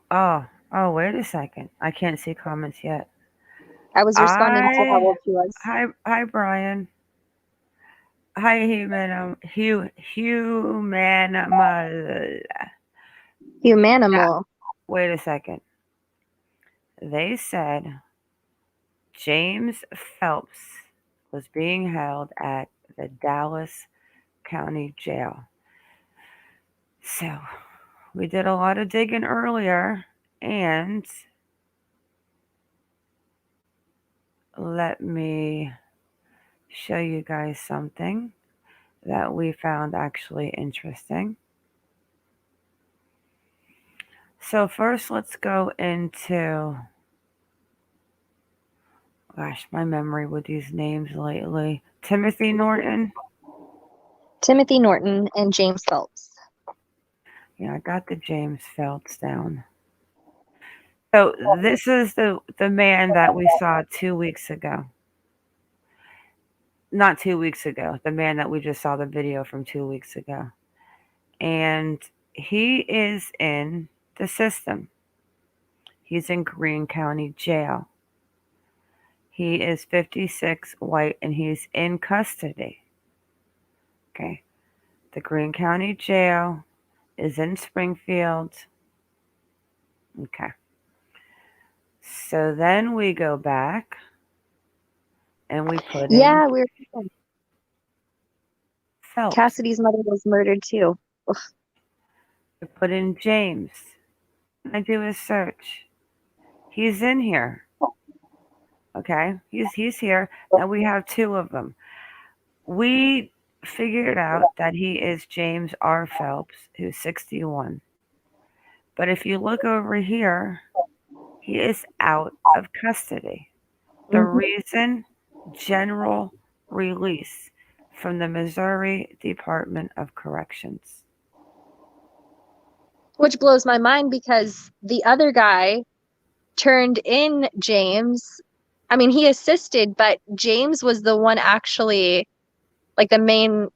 wait a second. I can't see comments yet. I was responding to how old she was. Hi, Brian. Hi, Humanimal. Humanimal. Wait a second. They said James Phelps was being held at the Dallas County Jail. So we did a lot of digging earlier, and let me show you guys something that we found actually interesting. So first, let's go into, gosh, my memory with these names lately. Timothy Norton And James Phelps. Yeah, I got the James Phelps down. So this is the man that we saw 2 weeks ago. Not 2 weeks ago. The man that we just saw the video from 2 weeks ago. And he is in the system. He's in Greene County Jail. He is 56, white, and he's in custody. Okay. The Greene County Jail is in Springfield. Okay. So then we go back and we put Yeah, in we're Phelps. Cassidy's mother was murdered too. We put in James. I do a search. He's in here. Okay, he's here. Now we have two of them. We figured out that he is James R. Phelps, who's 61. But if you look over here, he is out of custody. The reason, general release from the Missouri Department of Corrections. Which blows my mind because the other guy turned in James. I mean, he assisted, but James was the one actually, like, the main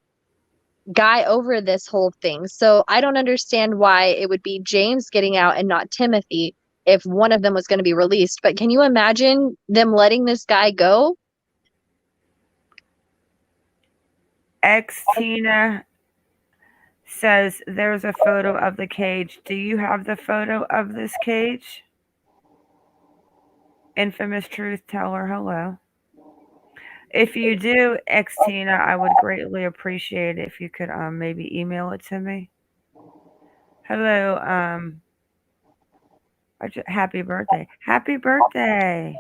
guy over this whole thing. So I don't understand why it would be James getting out and not Timothy if one of them was going to be released. But can you imagine them letting this guy go? Tina says there's a photo of the cage. Do you have the photo of this cage? Infamous Truth Teller, hello. If you do, Tina, I would greatly appreciate it if you could maybe email it to me. Hello, happy birthday. Happy birthday.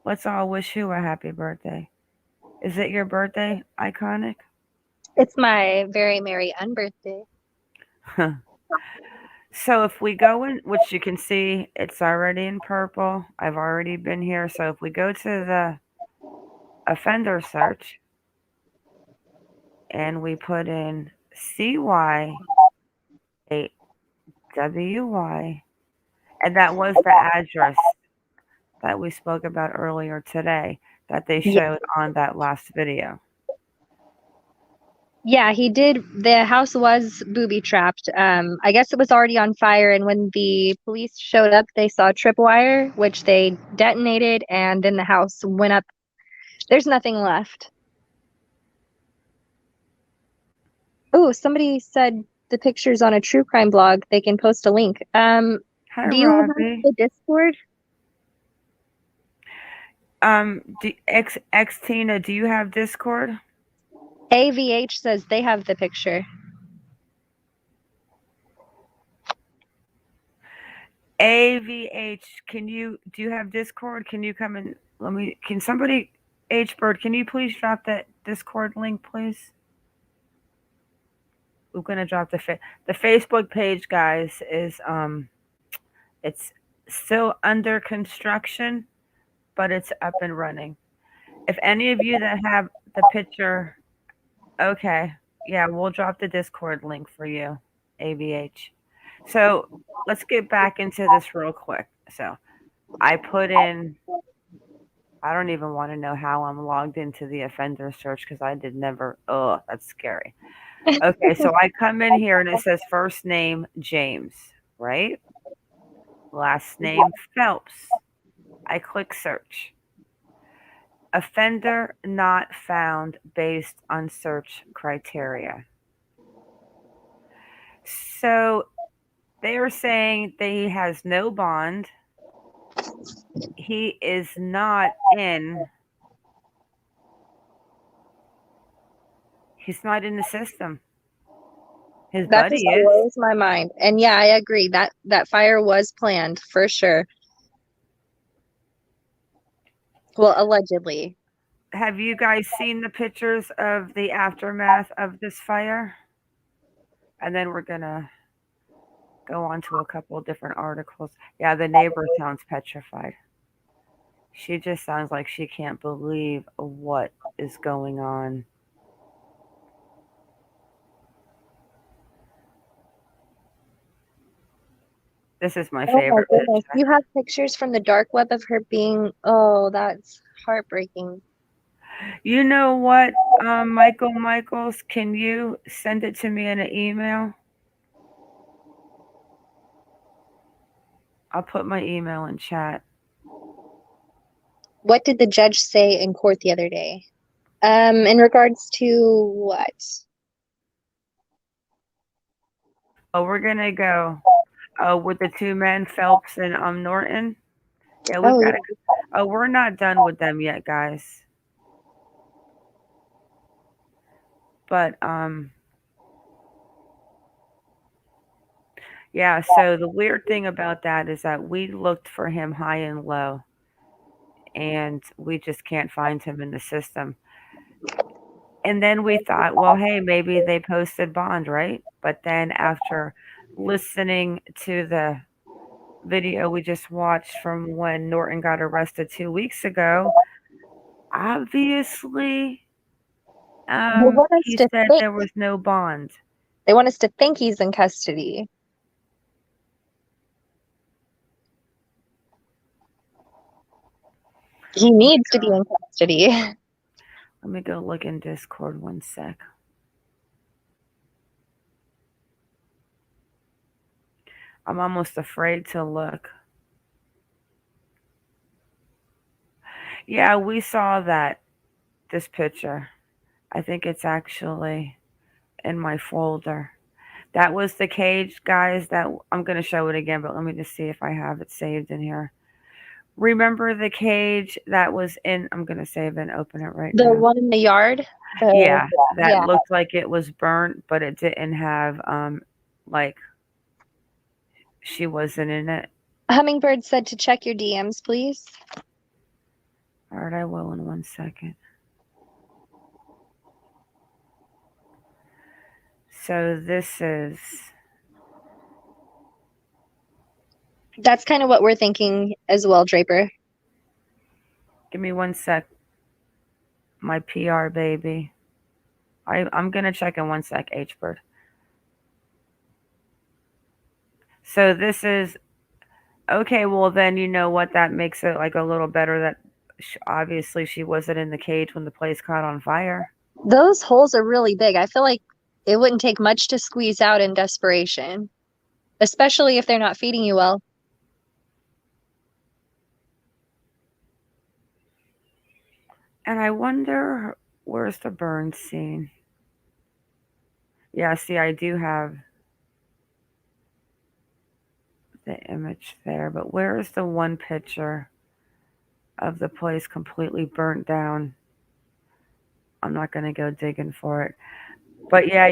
Let's all wish you a happy birthday. Is it your birthday, Iconic? It's my very merry unbirthday. So if we go in, which you can see, it's already in purple. I've already been here. So if we go to the offender search and we put in CY8WY, and that was the address that we spoke about earlier today that they showed on that last video. Yeah, he did. The house was booby trapped. I guess it was already on fire, and when the police showed up, they saw tripwire, which they detonated, and then the house went up. There's nothing left. Oh, somebody said the picture's on a true crime blog. They can post a link. Hi, Do you have Robbie. the Discord? X Tina, do you have Discord? AVH says they have the picture. AVH, do you have Discord? Can you come and can somebody, H Bird, can you please drop that Discord link, please? We're gonna drop the Facebook page, guys, is it's still under construction, but it's up and running. If any of you that have the picture, okay, yeah, we'll drop the Discord link for you, AVH. So let's get back into this real quick. So I put in, I don't even want to know how I'm logged into the offender search because I did never, oh, that's scary. Okay, so I come in here and it says first name James, right? Last name Phelps. I click search. Offender not found based on search criteria. So they are saying that he has no bond. He is not in. He's not in the system. His That buddy just is. blows my mind. And yeah, I agree. That fire was planned for sure. Well, allegedly. Have you guys seen the pictures of the aftermath of this fire? And then we're gonna go on to a couple of different articles. Yeah, the neighbor sounds petrified. She just sounds like she can't believe what is going on. This is my favorite. Oh my goodness. You have pictures from the dark web of her being, oh, that's heartbreaking. You know what, Michael Michaels, can you send it to me in an email? I'll put my email in chat. What did the judge say in court the other day? In regards to what? Oh, we're gonna go with the two men, Phelps and Norton. Yeah, we've got to. Oh, we're not done with them yet, guys. But yeah. So the weird thing about that is that we looked for him high and low, and we just can't find him in the system. And then we thought, well, hey, maybe they posted bond, right? But then after listening to the video we just watched from when Norton got arrested 2 weeks ago, obviously, he said there was no bond. They want us to think he's in custody. He needs to be in custody. Let me go look in Discord 1 sec. I'm almost afraid to look. Yeah, we saw this picture. I think it's actually in my folder. That was the cage, guys, that I'm going to show it again, but let me just see if I have it saved in here. Remember the cage that was in, I'm going to save it and open it right now. The one in the yard? Yeah, that looked like it was burnt, but it didn't have, like, she wasn't in it. Hummingbird said to check your DMs, please. All right, I will in 1 second. So this is... That's kind of what we're thinking as well, Draper. Give me 1 sec. My PR baby. I'm going to check in 1 sec, H-Bird. So this is... Okay, well then you know what? That makes it like a little better that obviously she wasn't in the cage when the place caught on fire. Those holes are really big. I feel like it wouldn't take much to squeeze out in desperation, especially if they're not feeding you well. And I wonder, where's the burn scene? Yeah, see, I do have the image there, but where is the one picture of the place completely burnt down? I'm not going to go digging for it. But yeah,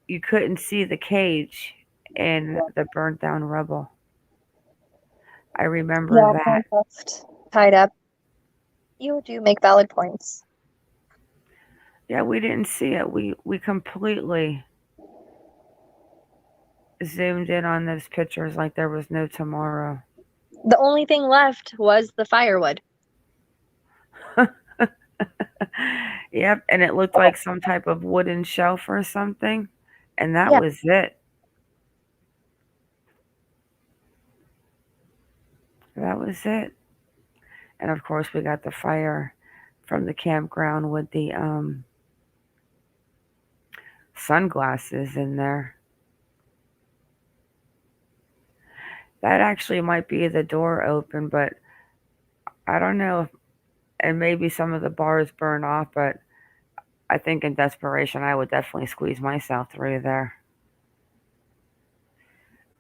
you couldn't see the cage in the burnt down rubble. I remember Yeah, that. left tied up. You do make valid points. Yeah, we didn't see it. We completely zoomed in on those pictures like there was no tomorrow. The only thing left was the firewood. Yep, and it looked like some type of wooden shelf or something, and that was it. That was it. And of course, we got the fire from the campground with the sunglasses in there. That actually might be the door open, but I don't know. And maybe some of the bars burn off, but I think in desperation, I would definitely squeeze myself through there.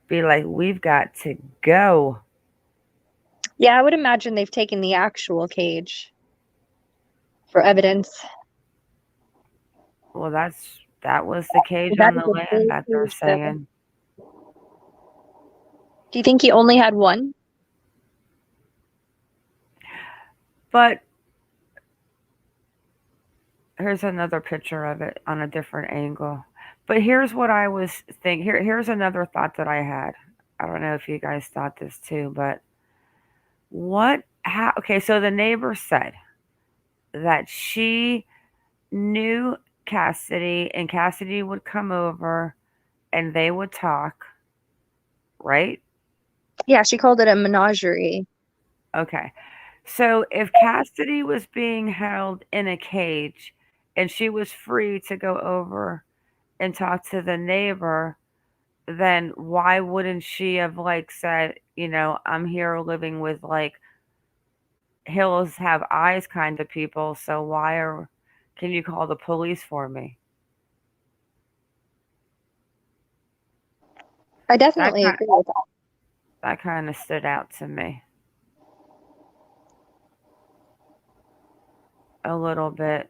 Be like, we've got to go. Yeah, I would imagine they've taken the actual cage for evidence. Well, that was the cage That on the is a land big that they're cage, though. saying. Do you think he only had one? But here's another picture of it on a different angle. But here's what I was thinking. Here's another thought that I had. I don't know if you guys thought this too, but okay, so the neighbor said that she knew Cassidy and Cassidy would come over and they would talk, right? Yeah, she called it a menagerie. Okay. So if Cassidy was being held in a cage and she was free to go over and talk to the neighbor, then why wouldn't she have like said, I'm here living with like hills have eyes kind of people, so can you call the police for me? I definitely agree with that. That kind of stood out to me a little bit.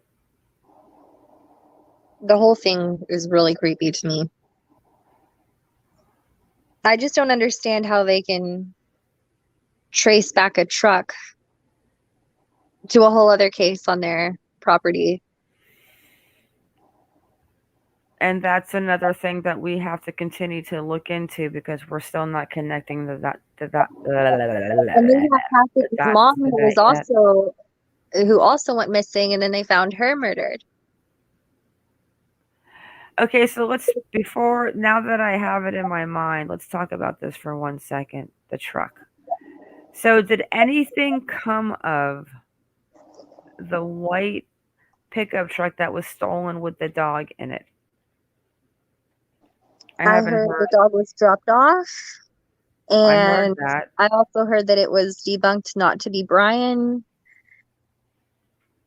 The whole thing is really creepy to me. I just don't understand how they can trace back a truck to a whole other case on their property. And that's another thing that we have to continue to look into because we're still not connecting the And then you have Cassidy's mom who also went missing, and then they found her murdered. Okay, so now that I have it in my mind, let's talk about this for 1 second. The truck. So did anything come of the white pickup truck that was stolen with the dog in it? I heard the dog was dropped off, and that. I also heard that it was debunked not to be Brian.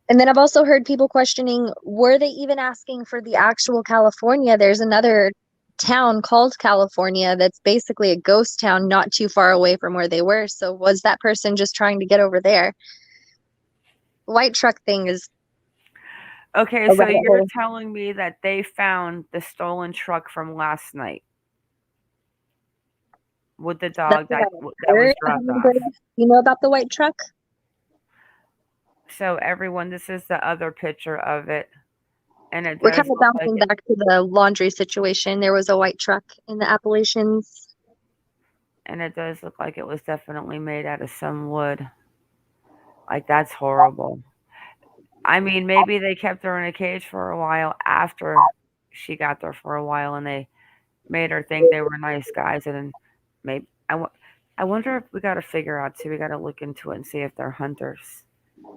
And then I've also heard people questioning, were they even asking for the actual California? There's another town called California that's basically a ghost town not too far away from where they were. So was that person just trying to get over there? White truck thing is... Okay, so you're telling me that they found the stolen truck from last night with the dog that was dropped off. You know about the white truck? So everyone, this is the other picture of it. And We're kind of bouncing back to the Laundrie situation. There was a white truck in the Appalachians. And it does look like it was definitely made out of some wood. Like, that's horrible. I mean, maybe they kept her in a cage for a while after she got there for a while and they made her think they were nice guys. And then maybe, I wonder if we got to figure out too, we got to look into it and see if they're hunters.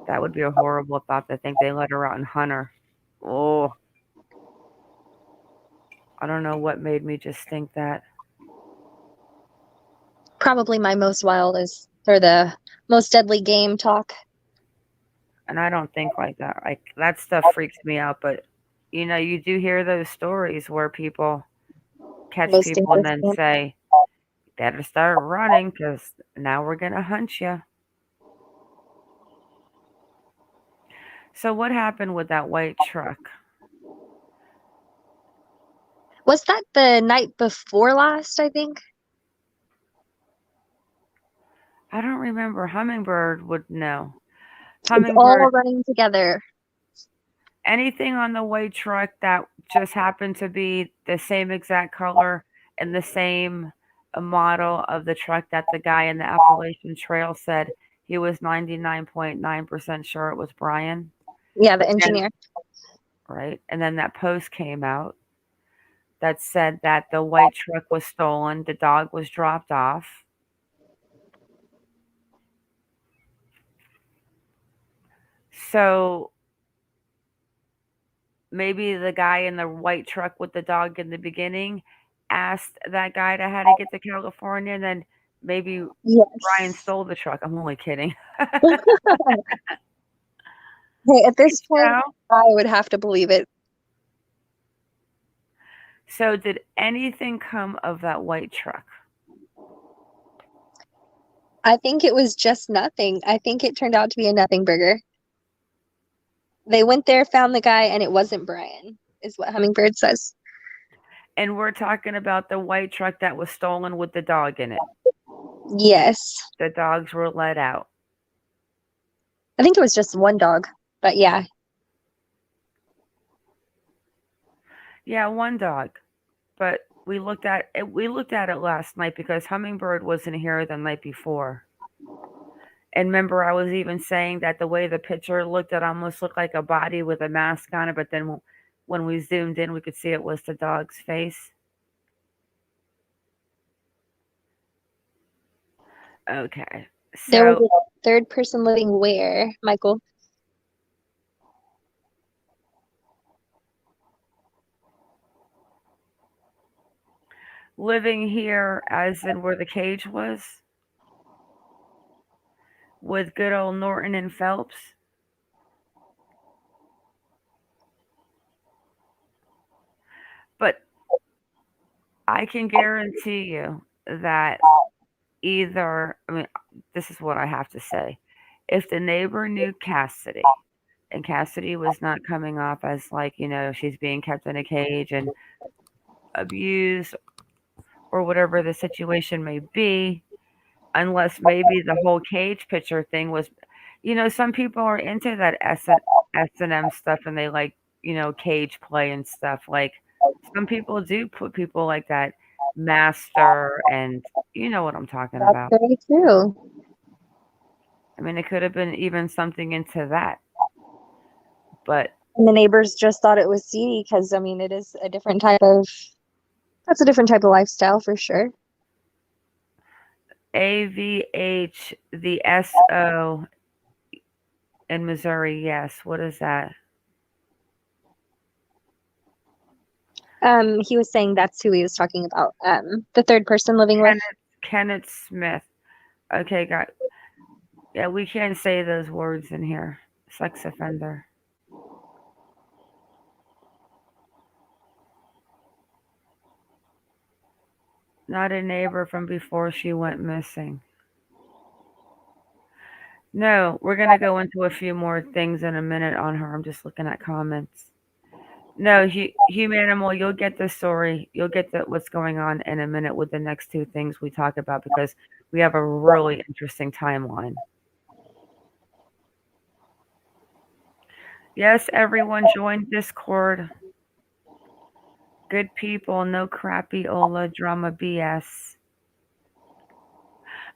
That would be a horrible thought to think they let her out and hunt her. Oh, I don't know what made me just think that. Probably my most wildest or the most deadly game talk. And I don't think like that. Like that stuff freaks me out. But you do hear those stories where people catch Most people and dangerous then game. say, "Better start running because now we're gonna hunt you." So what happened with that white truck? Was that the night before last, I think? I don't remember. Hummingbird would know. It's all Hummingbird, running together. anything on the white truck that just happened to be the same exact color and the same model of the truck that the guy in the Appalachian Trail said he was 99.9% sure it was Brian. Yeah, the But then, engineer. right? And then that post came out that said that the white truck was stolen, the dog was dropped off. So maybe the guy in the white truck with the dog in the beginning asked that guy to how to get to California, and then maybe Brian Yes. stole the truck. I'm only kidding. Hey, at this point, know? I would have to believe it. So did anything come of that white truck? I think it was just nothing. I think it turned out to be a nothing burger. They went there, found the guy, and it wasn't Brian, is what Hummingbird says. And we're talking about the white truck that was stolen with the dog in it. Yes. The dogs were let out. I think it was just one dog, but yeah. Yeah, one dog. But we looked at it last night because Hummingbird wasn't here the night before. And remember, I was even saying that the way the picture looked, it almost looked like a body with a mask on it. But then when we zoomed in, we could see it was the dog's face. Okay. There was So a third person living where, Michael? living here, as in where the cage was, with good old Norton and Phelps. But I can guarantee you that this is what I have to say. If the neighbor knew Cassidy, and Cassidy was not coming off as like, she's being kept in a cage and abused or whatever the situation may be, unless maybe the whole cage picture thing was, some people are into that S&M stuff and they like, cage play and stuff. Like some people do put people like that master, and you know what I'm talking That's about. very true. I mean, it could have been even something into that. But And the neighbors just thought it was seedy because, I mean, it is a different type of, that's a different type of lifestyle for sure. AVH, the SO in Missouri, yes. What is that? He was saying that's who he was talking about. The third person living with. Kenneth Smith. Okay, got. Yeah, we can't say those words in here. Sex offender. Not a neighbor from before she went missing. No, we're going to go into a few more things in a minute on her. I'm just looking at comments. No, Humanimal, you'll get the story. You'll get what's going on in a minute with the next two things we talk about because we have a really interesting timeline. Yes, everyone join Discord. Good people, no crappy Ola drama BS.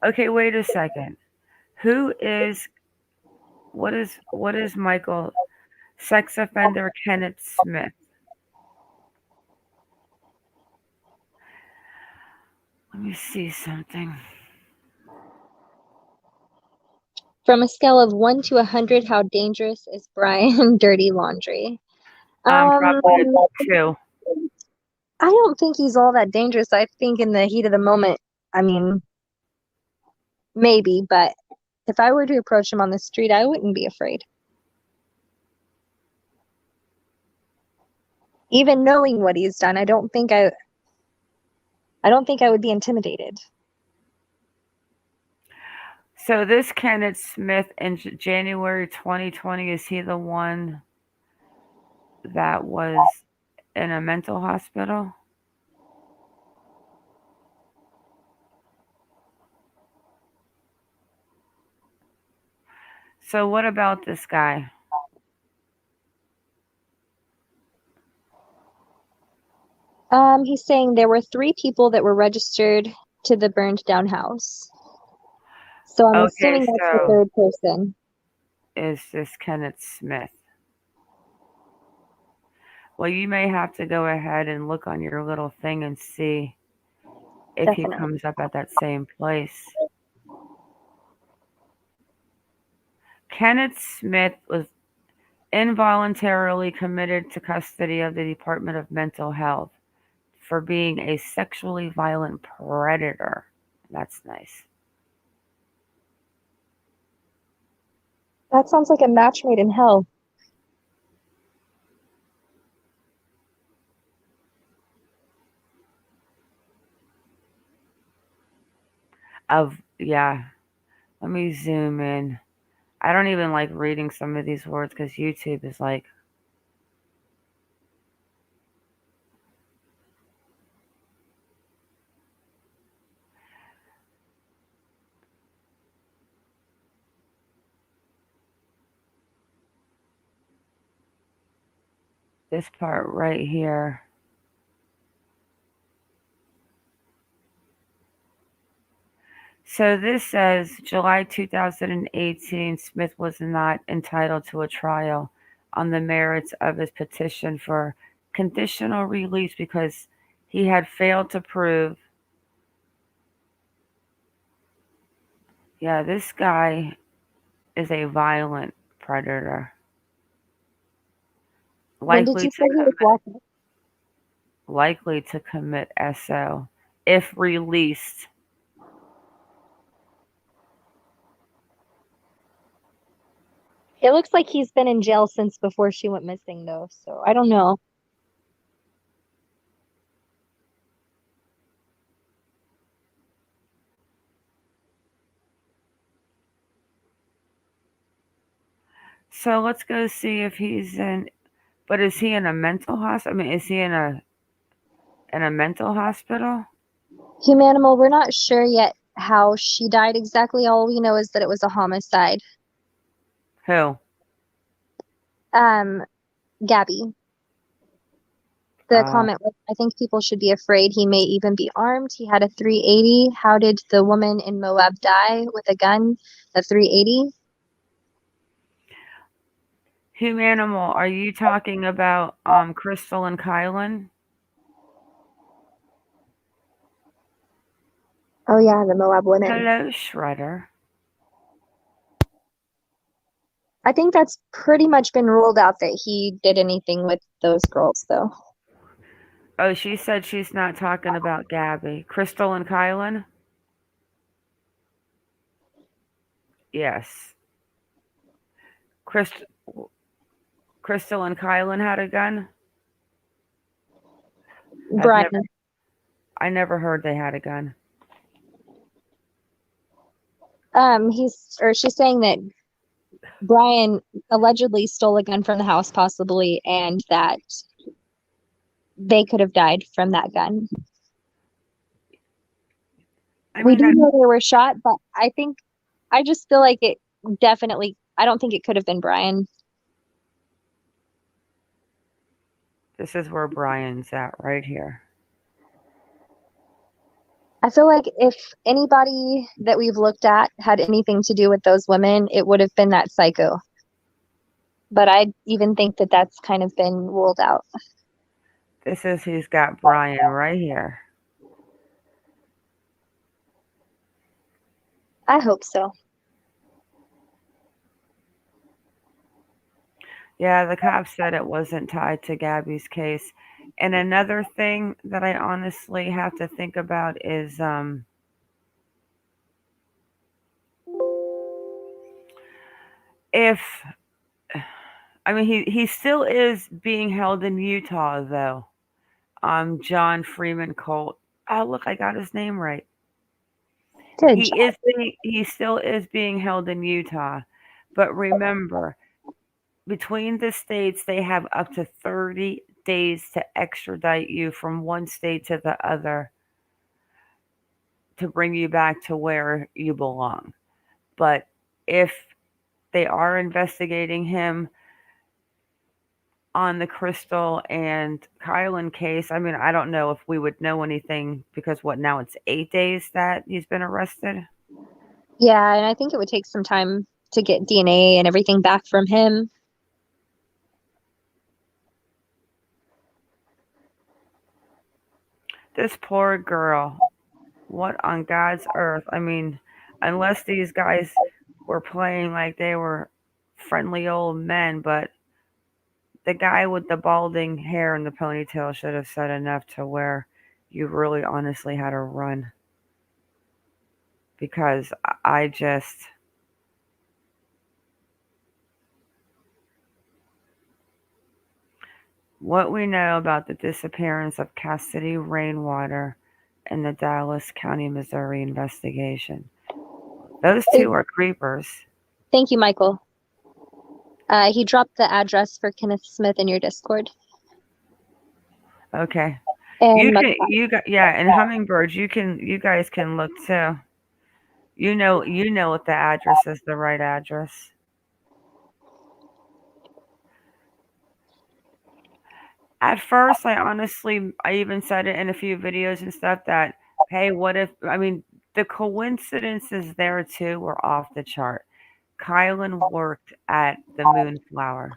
Okay, wait a second. What is Michael? Sex offender Kenneth Smith. Let me see something. From a scale of 1 to 100, how dangerous is Brian Dirty Laundrie? Probably 2. I don't think he's all that dangerous. I think in the heat of the moment, I mean, maybe, but if I were to approach him on the street, I wouldn't be afraid. Even knowing what he's done, I don't think I would be intimidated. So this Kenneth Smith in January 2020, is he the one that was in a mental hospital? So what about this guy? He's saying there were 3 people that were registered to the burned down house. So I'm assuming that's the 3rd person. Is this Kenneth Smith? Well, you may have to go ahead and look on your little thing and see if Definitely. he comes up at that same place. Kenneth Smith was involuntarily committed to custody of the Department of Mental Health for being a sexually violent predator. That's nice. That sounds like a match made in hell. Yeah. Let me zoom in. I don't even like reading some of these words because YouTube is like, this part right here. So this says July 2018, Smith was not entitled to a trial on the merits of his petition for conditional release because he had failed to prove. Yeah, this guy is a violent predator. When did you say he was walking? Likely to commit SO if released. It looks like he's been in jail since before she went missing, though, so I don't know. So let's go see if he's in. But is he in a mental hospital? I mean, is he in a mental hospital? Humanimal, we're not sure yet how she died exactly. All we know is that it was a homicide. Who? Gabby. The comment was, I think people should be afraid. He may even be armed. He had a 380. How did the woman in Moab die with a gun? A 380? Humanimal, are you talking about Crystal and Kylan? Oh yeah, the Moab women. Hello, Shredder. I think that's pretty much been ruled out that he did anything with those girls, though. Oh, she said she's not talking about Gabby. Crystal and Kylan? Yes. Crystal and Kylan had a gun? Brian. I never heard they had a gun. She's saying that Brian allegedly stole a gun from the house, possibly, and that they could have died from that gun. We do know they were shot, but I just feel like it definitely, I don't think it could have been Brian. This is where Brian's at, right here. I feel like if anybody that we've looked at had anything to do with those women, it would have been that psycho. But I even think that that's kind of been ruled out. This is who's got Brian right here. I hope so. Yeah, the cops said it wasn't tied to Gabby's case. And another thing that I honestly have to think about is if I mean he still is being held in Utah though. John Freeman Colt. Oh look, I got his name right. Good job. He still is being held in Utah. But remember, between the states they have up to 30 days to extradite you from one state to the other to bring you back to where you belong. But if they are investigating him on the Crystal and Kylan case, I mean, I don't know if we would know anything because what now it's 8 days that he's been arrested. Yeah, and I think it would take some time to get DNA and everything back from him. This poor girl. What on God's earth? I mean, unless these guys were playing like they were friendly old men, but the guy with the balding hair and the ponytail should have said enough to where you really honestly had to run. Because I just. What we know about the disappearance of Cassidy Rainwater in the Dallas County, Missouri investigation. Those two are creepers. Thank you, Michael. He dropped the address for Kenneth Smith in your Discord. Okay. And and Hummingbirds, you guys can look too. You know if the address is the right address. At first, I even said it in a few videos and stuff that, hey, what if, I mean, the coincidences there too were off the chart. Kylan worked at the Moonflower.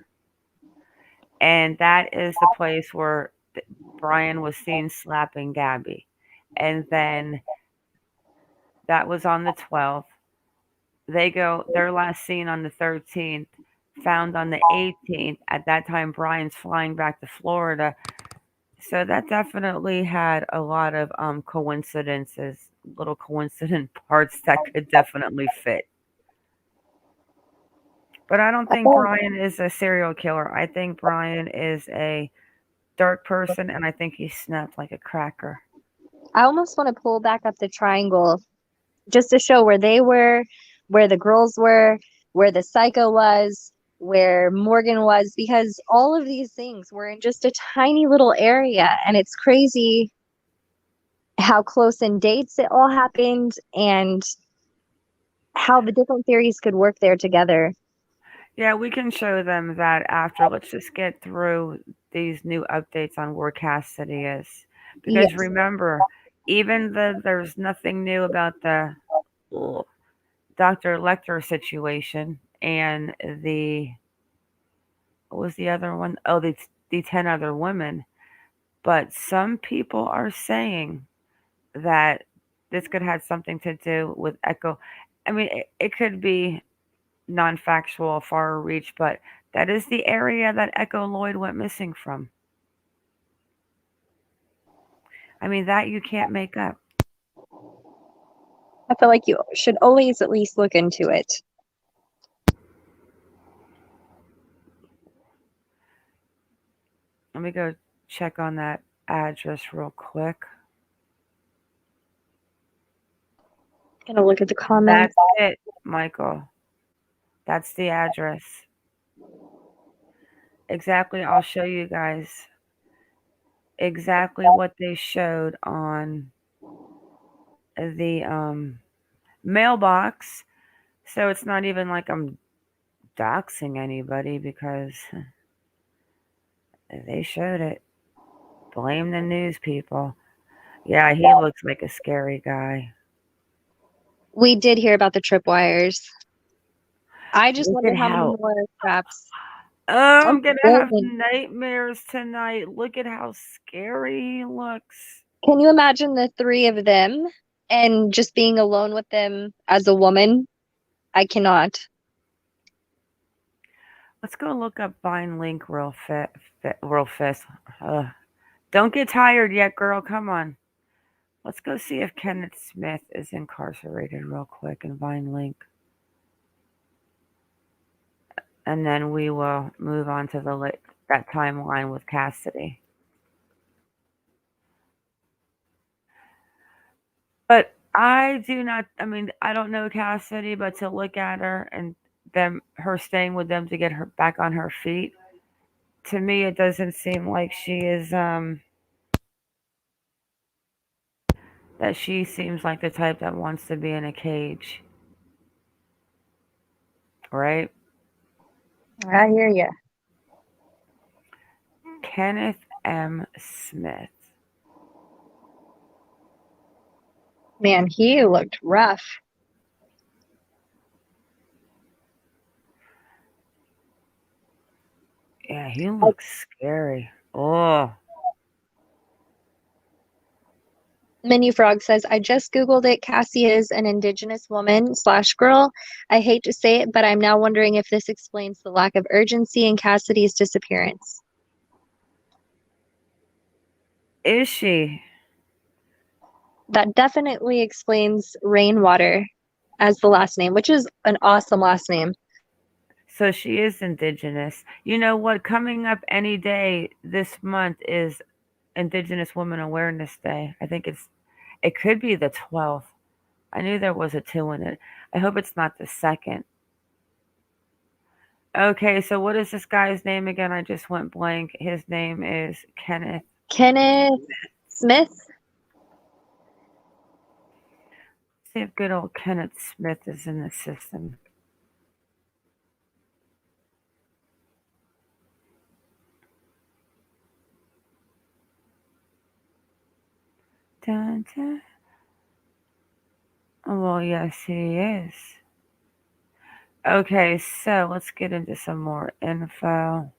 And that is the place where Brian was seen slapping Gabby. And then that was on the 12th. Their last seen on the 13th, found on the 18th. At that time, Brian's flying back to Florida. So that definitely had a lot of coincidences, little coincident parts that could definitely fit. But I don't think Brian is a serial killer. I think Brian is a dark person, and I think he snapped like a cracker. I almost want to pull back up the triangle just to show where they were, where the girls were, where the psycho was, where Morgan was, because all of these things were in just a tiny little area, and it's crazy how close in dates it all happened and how the different theories could work there together. Yeah, we can show them that after. Let's just get through these new updates on where Cassidy is. Because Yes. remember, even though there's nothing new about the Dr. Lecter situation and what was the other one? Oh, the 10 other women. But some people are saying that this could have something to do with Echo. I mean, it could be non-factual, far reach, but that is the area that Echo Lloyd went missing from. I mean, that you can't make up. I feel like you should always at least look into it. Let me go check on that address real quick. Gonna look at the comments. That's it, Michael. That's the address. Exactly, I'll show you guys exactly what they showed on the mailbox. So it's not even like I'm doxing anybody because they showed it. Blame the news people. Yeah, he looks like a scary guy. We did hear about the tripwires. I just Look wonder at how many how- more traps. I'm gonna have goodness. nightmares tonight. Look at how scary he looks. Can you imagine the three of them and just being alone with them as a woman? I cannot. Let's go look up Vine Link real fast. Don't get tired yet, girl. Come on. Let's go see if Kenneth Smith is incarcerated real quick in Vine Link. And then we will move on to that timeline with Cassidy. But I don't know Cassidy, but to look at her and her staying with them to get her back on her feet, to me it doesn't seem like she is that she seems like the type that wants to be in a cage. Right? I hear you. Kenneth M. Smith. Man, he looked rough. Yeah, he looks scary. Oh. Menu Frog says, I just Googled it. Cassie is an indigenous woman / girl. I hate to say it, but I'm now wondering if this explains the lack of urgency in Cassidy's disappearance. Is she? That definitely explains Rainwater as the last name, which is an awesome last name. So she is indigenous. You know what? Coming up any day this month is Indigenous Women Awareness Day. I think it could be the 12th. I knew there was a 2 in it. I hope it's not the 2nd. Okay, so what is this guy's name again? I just went blank. His name is Kenneth Smith. See if good old Kenneth Smith is in the system. Dun, dun. Well, yes, he is. Okay, so let's get into some more info.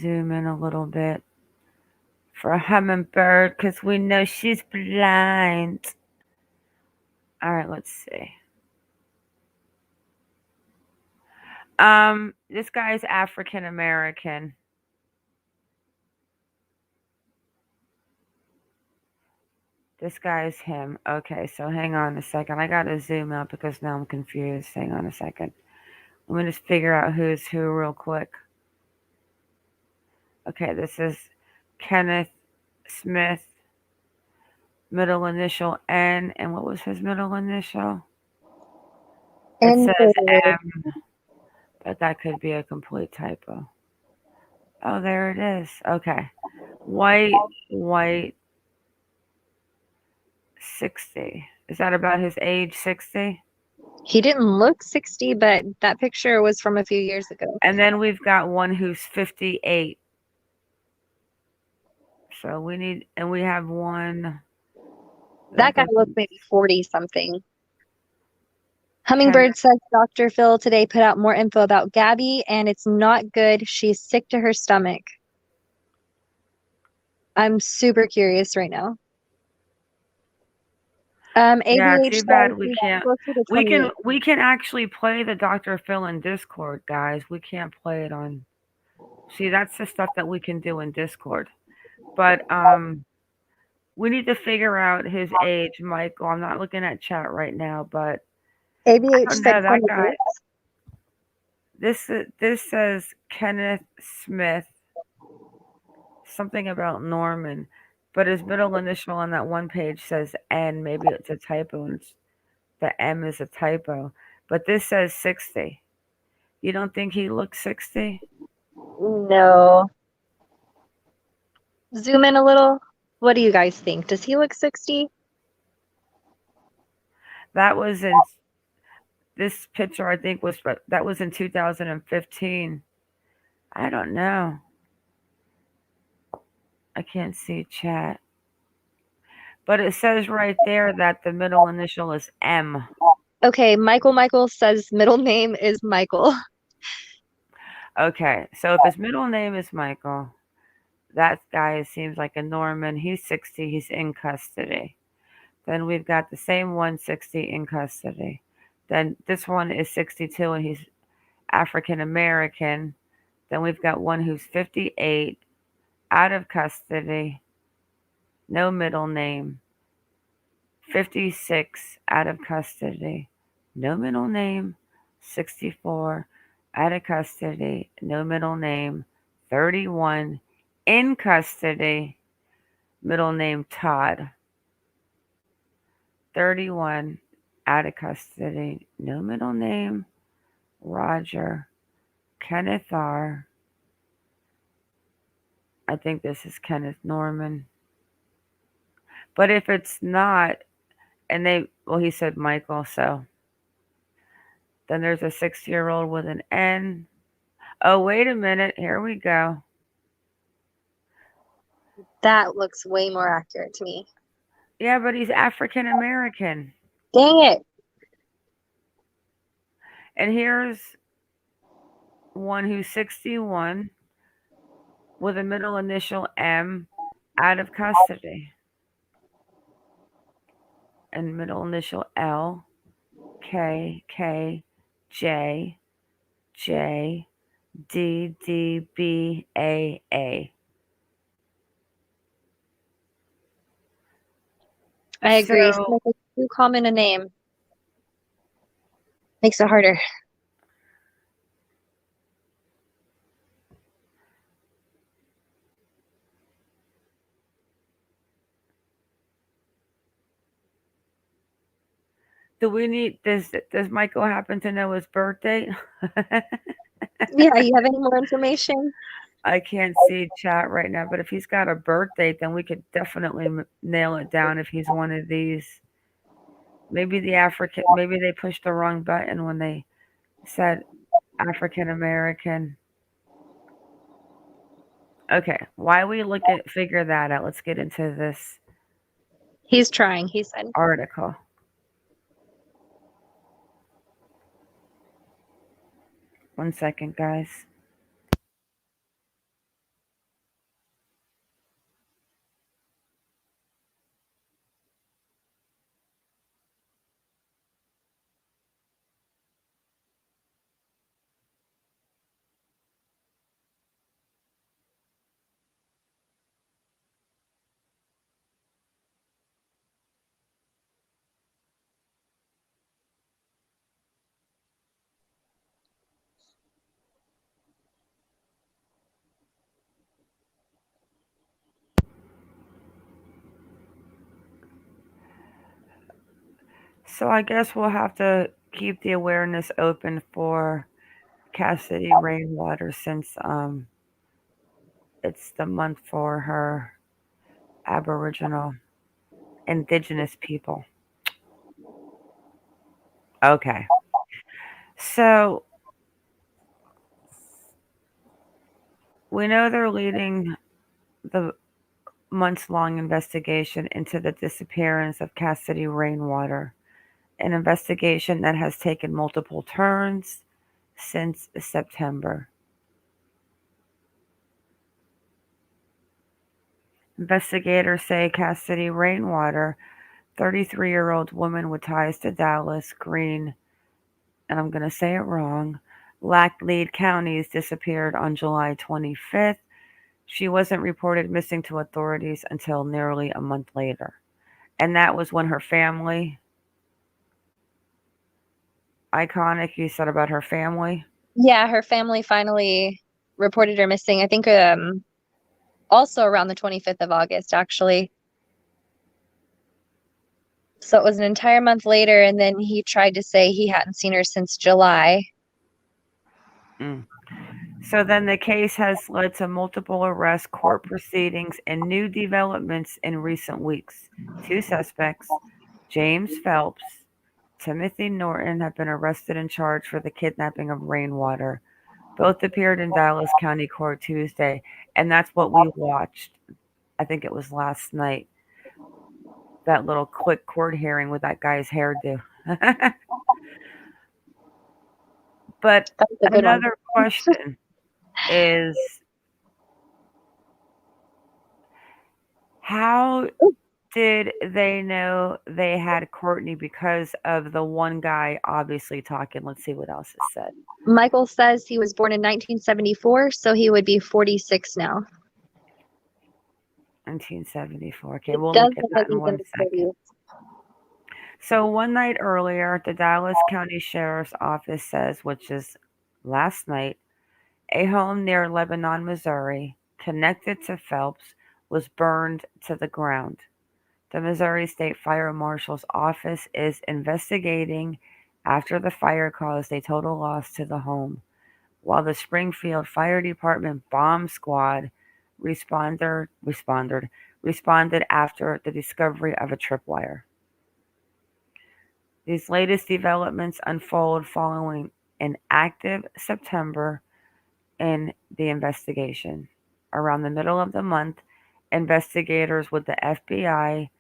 Zoom in a little bit for Hummingbird because we know she's blind. All right, let's see. This guy's African American. This guy's him. Okay, so hang on a second. I gotta zoom out because now I'm confused. Hang on a second. Let me just figure out who's who real quick. Okay, this is Kenneth Smith, middle initial N, and what was his middle initial? It says M, but that could be a complete typo. Oh, there it is. Okay. White, 60. Is that about his age, 60? He didn't look 60, but that picture was from a few years ago. And then we've got one who's 58. So we have one. That guy looks maybe 40 something. Hummingbird says Dr. Phil today put out more info about Gabby, and it's not good. She's sick to her stomach. I'm super curious right now. Yeah, ABH too bad says we can't. We can actually play the Dr. Phil in Discord, guys. We can't play it on. See, that's the stuff that we can do in Discord. But we need to figure out his age, Michael. I'm not looking at chat right now, but ABH said that guy. This says Kenneth Smith. Something about Norman, but his middle initial on that one page says N. Maybe it's a typo, and the M is a typo. But this says 60. You don't think he looks 60? No. Zoom in a little. What do you guys think? Does he look 60? That was in this picture, I think that was in 2015. I don't know. I can't see chat. But it says right there that the middle initial is M. Okay, Michael says middle name is Michael. Okay, so if his middle name is Michael, that guy seems like a Norman. He's 60. He's in custody. Then we've got the same one, 60, in custody. Then this one is 62 and he's African American. Then we've got one who's 58, out of custody, no middle name. 56, out of custody, no middle name. 64, out of custody, no middle name. 31, in custody, middle name Todd. 31, out of custody, no middle name. Roger. Kenneth R. I think this is Kenneth Norman. But if it's not, and he said Michael, so then there's a 6-year-old with an N. Oh, wait a minute. Here we go. That looks way more accurate to me. Yeah, but he's African American. Dang it. And here's one who's 61 with a middle initial M, out of custody. And middle initial L, K, K, J, J, D, D, B, A, A. I agree. So, So, too common a name makes it harder. do we need does Michael happen to know his birthday? Yeah, you have any more information? I can't see chat right now, but if he's got a birth date, then we could definitely nail it down if he's one of these. Maybe maybe they pushed the wrong button when they said African American. Okay, while we figure that out, let's get into this. He's trying, he said. Article. One second, guys. So I guess we'll have to keep the awareness open for Cassidy Rainwater since it's the month for her Aboriginal Indigenous people. Okay. So we know they're leading the months-long investigation into the disappearance of Cassidy Rainwater, an investigation that has taken multiple turns since September. Investigators say Cassidy Rainwater, 33-year-old woman with ties to Dallas, Greene, and I'm going to say it wrong, Laclede counties, disappeared on July 25th. She wasn't reported missing to authorities until nearly a month later. And that was when her family, iconic, you said about her family? Yeah, her family finally reported her missing. I think also around the 25th of August, actually. So it was an entire month later, and then he tried to say he hadn't seen her since July. So then the case has led to multiple arrests, court proceedings, and new developments in recent weeks. 2 suspects, James Phelps, Timothy Norton, have been arrested and charged for the kidnapping of Rainwater. Both appeared in Dallas County Court Tuesday, and that's what we watched. I think it was last night. That little quick court hearing with that guy's hairdo. But another question is, how did they know they had Courtney because of the one guy obviously talking? Let's see what else is said. Michael says he was born in 1974, so he would be 46 now. 1974. Okay, we'll Does look at look that like in he's in one his second. 30s. So one night earlier, the Dallas County Sheriff's Office says, which is last night, a home near Lebanon, Missouri, connected to Phelps, was burned to the ground. The Missouri State Fire Marshal's office is investigating after the fire caused a total loss to the home, while the Springfield Fire Department bomb squad responded after the discovery of a tripwire. These latest developments unfold following an active September in the investigation. Around the middle of the month, investigators with the FBI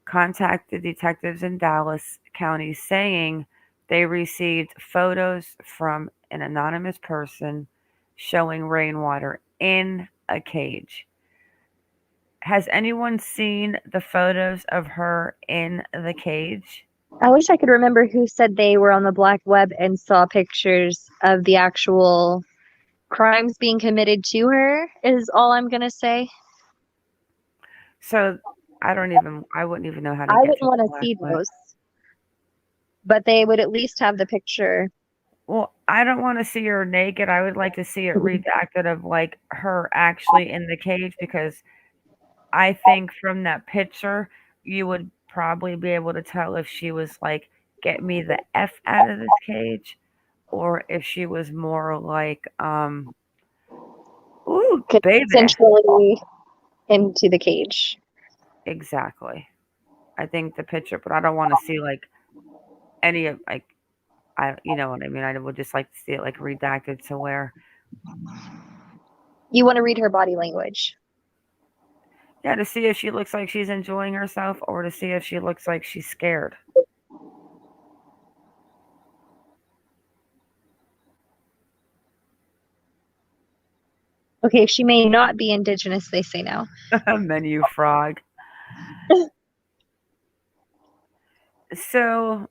contacted detectives in Dallas County saying they received photos from an anonymous person showing Rainwater in a cage. Has anyone seen the photos of her in the cage? I wish I could remember who said they were on the black web and saw pictures of the actual crimes being committed to her, is all I'm going to say. So I wouldn't even know how to I get wouldn't to want the to black see web. those, but they would at least have the picture. Well, I don't want to see her naked. I would like to see it redacted of like her actually in the cage, because I think from that picture you would probably be able to tell if she was like, get me the F out of this cage, or if she was more like, ooh, baby. Essentially into the cage. Exactly. I think the picture, but I don't want to see like any of like, you know what I mean. I would just like to see it like redacted to where. You want to read her body language. Yeah, to see if she looks like she's enjoying herself, or to see if she looks like she's scared. Okay, she may not be indigenous, they say now. Menu frog. So,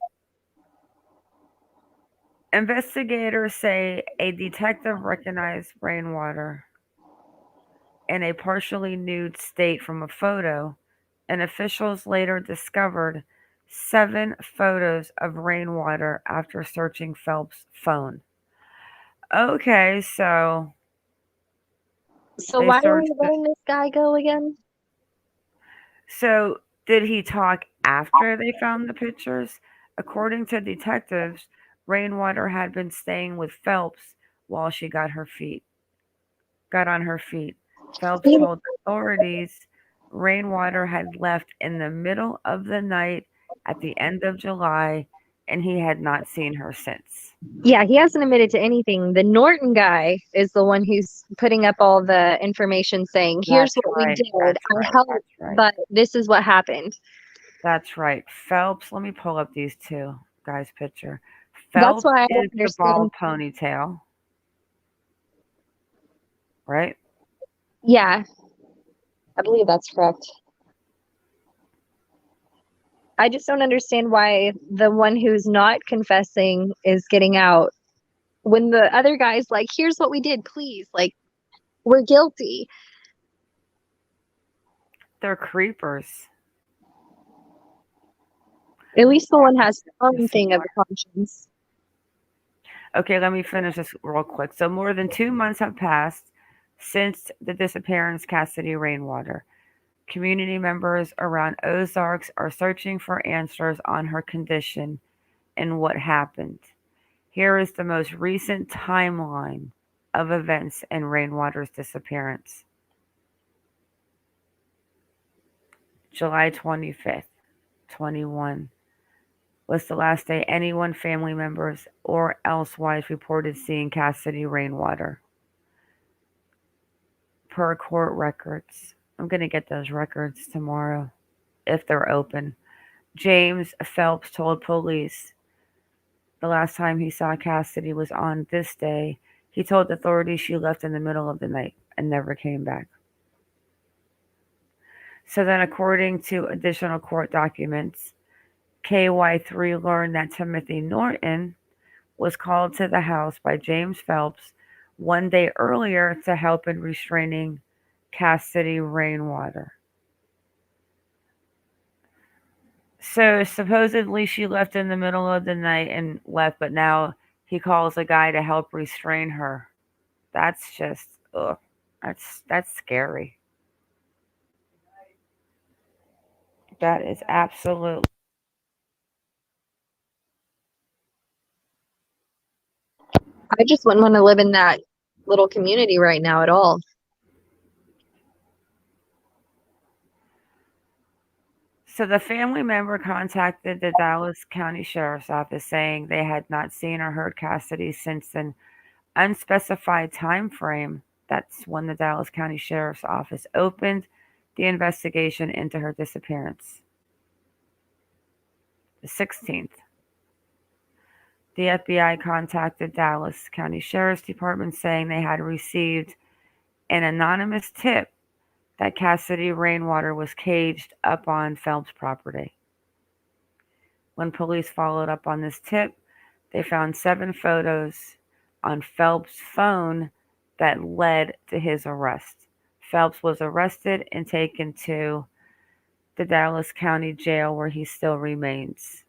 investigators say a detective recognized Rainwater in a partially nude state from a photo, and officials later discovered 7 photos of Rainwater after searching Phelps' phone. Okay, so why are we searched letting this guy go again? So, did he talk after they found the pictures? According to detectives, Rainwater had been staying with Phelps while she got on her feet. Phelps told authorities Rainwater had left in the middle of the night at the end of July, and he had not seen her since. Yeah, he hasn't admitted to anything. The Norton guy is the one who's putting up all the information saying, here's That's what right, we did. that's I right, helped, that's right. but this is what happened. That's right. Phelps, let me pull up these two guys' picture. That's Phelps why I is don't the bald understand. ponytail, right? Yeah, I believe that's correct. I just don't understand why the one who's not confessing is getting out when the other guy's like, here's what we did, please. Like, we're guilty. They're creepers. At least the one has something of a conscience. Okay, let me finish this real quick. So, more than 2 months have passed since the disappearance of Cassidy Rainwater. Community members around Ozarks are searching for answers on her condition and what happened. Here is the most recent timeline of events in Rainwater's disappearance. July 25th, 21 was the last day anyone, family members, or elsewise reported seeing Cassidy Rainwater. Per court records, I'm going to get those records tomorrow if they're open. James Phelps told police the last time he saw Cassidy was on this day. He told authorities she left in the middle of the night and never came back. So then, according to additional court documents, KY3 learned that Timothy Norton was called to the house by James Phelps one day earlier to help in restraining Cassidy Rainwater. So supposedly she left in the middle of the night and left, but now he calls a guy to help restrain her. That's just, ugh, that's scary. That is absolutely. I just wouldn't want to live in that little community right now at all. So the family member contacted the Dallas County Sheriff's Office saying they had not seen or heard Cassidy since an unspecified time frame. That's when the Dallas County Sheriff's Office opened the investigation into her disappearance. The 16th. The FBI contacted Dallas County Sheriff's Department saying they had received an anonymous tip that Cassidy Rainwater was caged up on Phelps' property. When police followed up on this tip, they found 7 photos on Phelps' phone that led to his arrest. Phelps was arrested and taken to the Dallas County Jail where he still remains.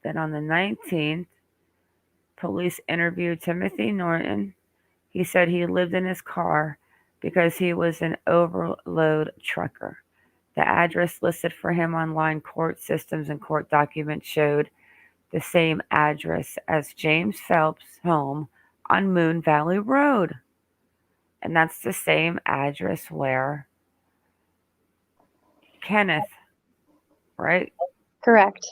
Then on the 19th, police interviewed Timothy Norton. He said he lived in his car because he was an overload trucker. The address listed for him online court systems and court documents showed the same address as James Phelps' home on Moon Valley Road. And that's the same address where Kenneth, right? Correct.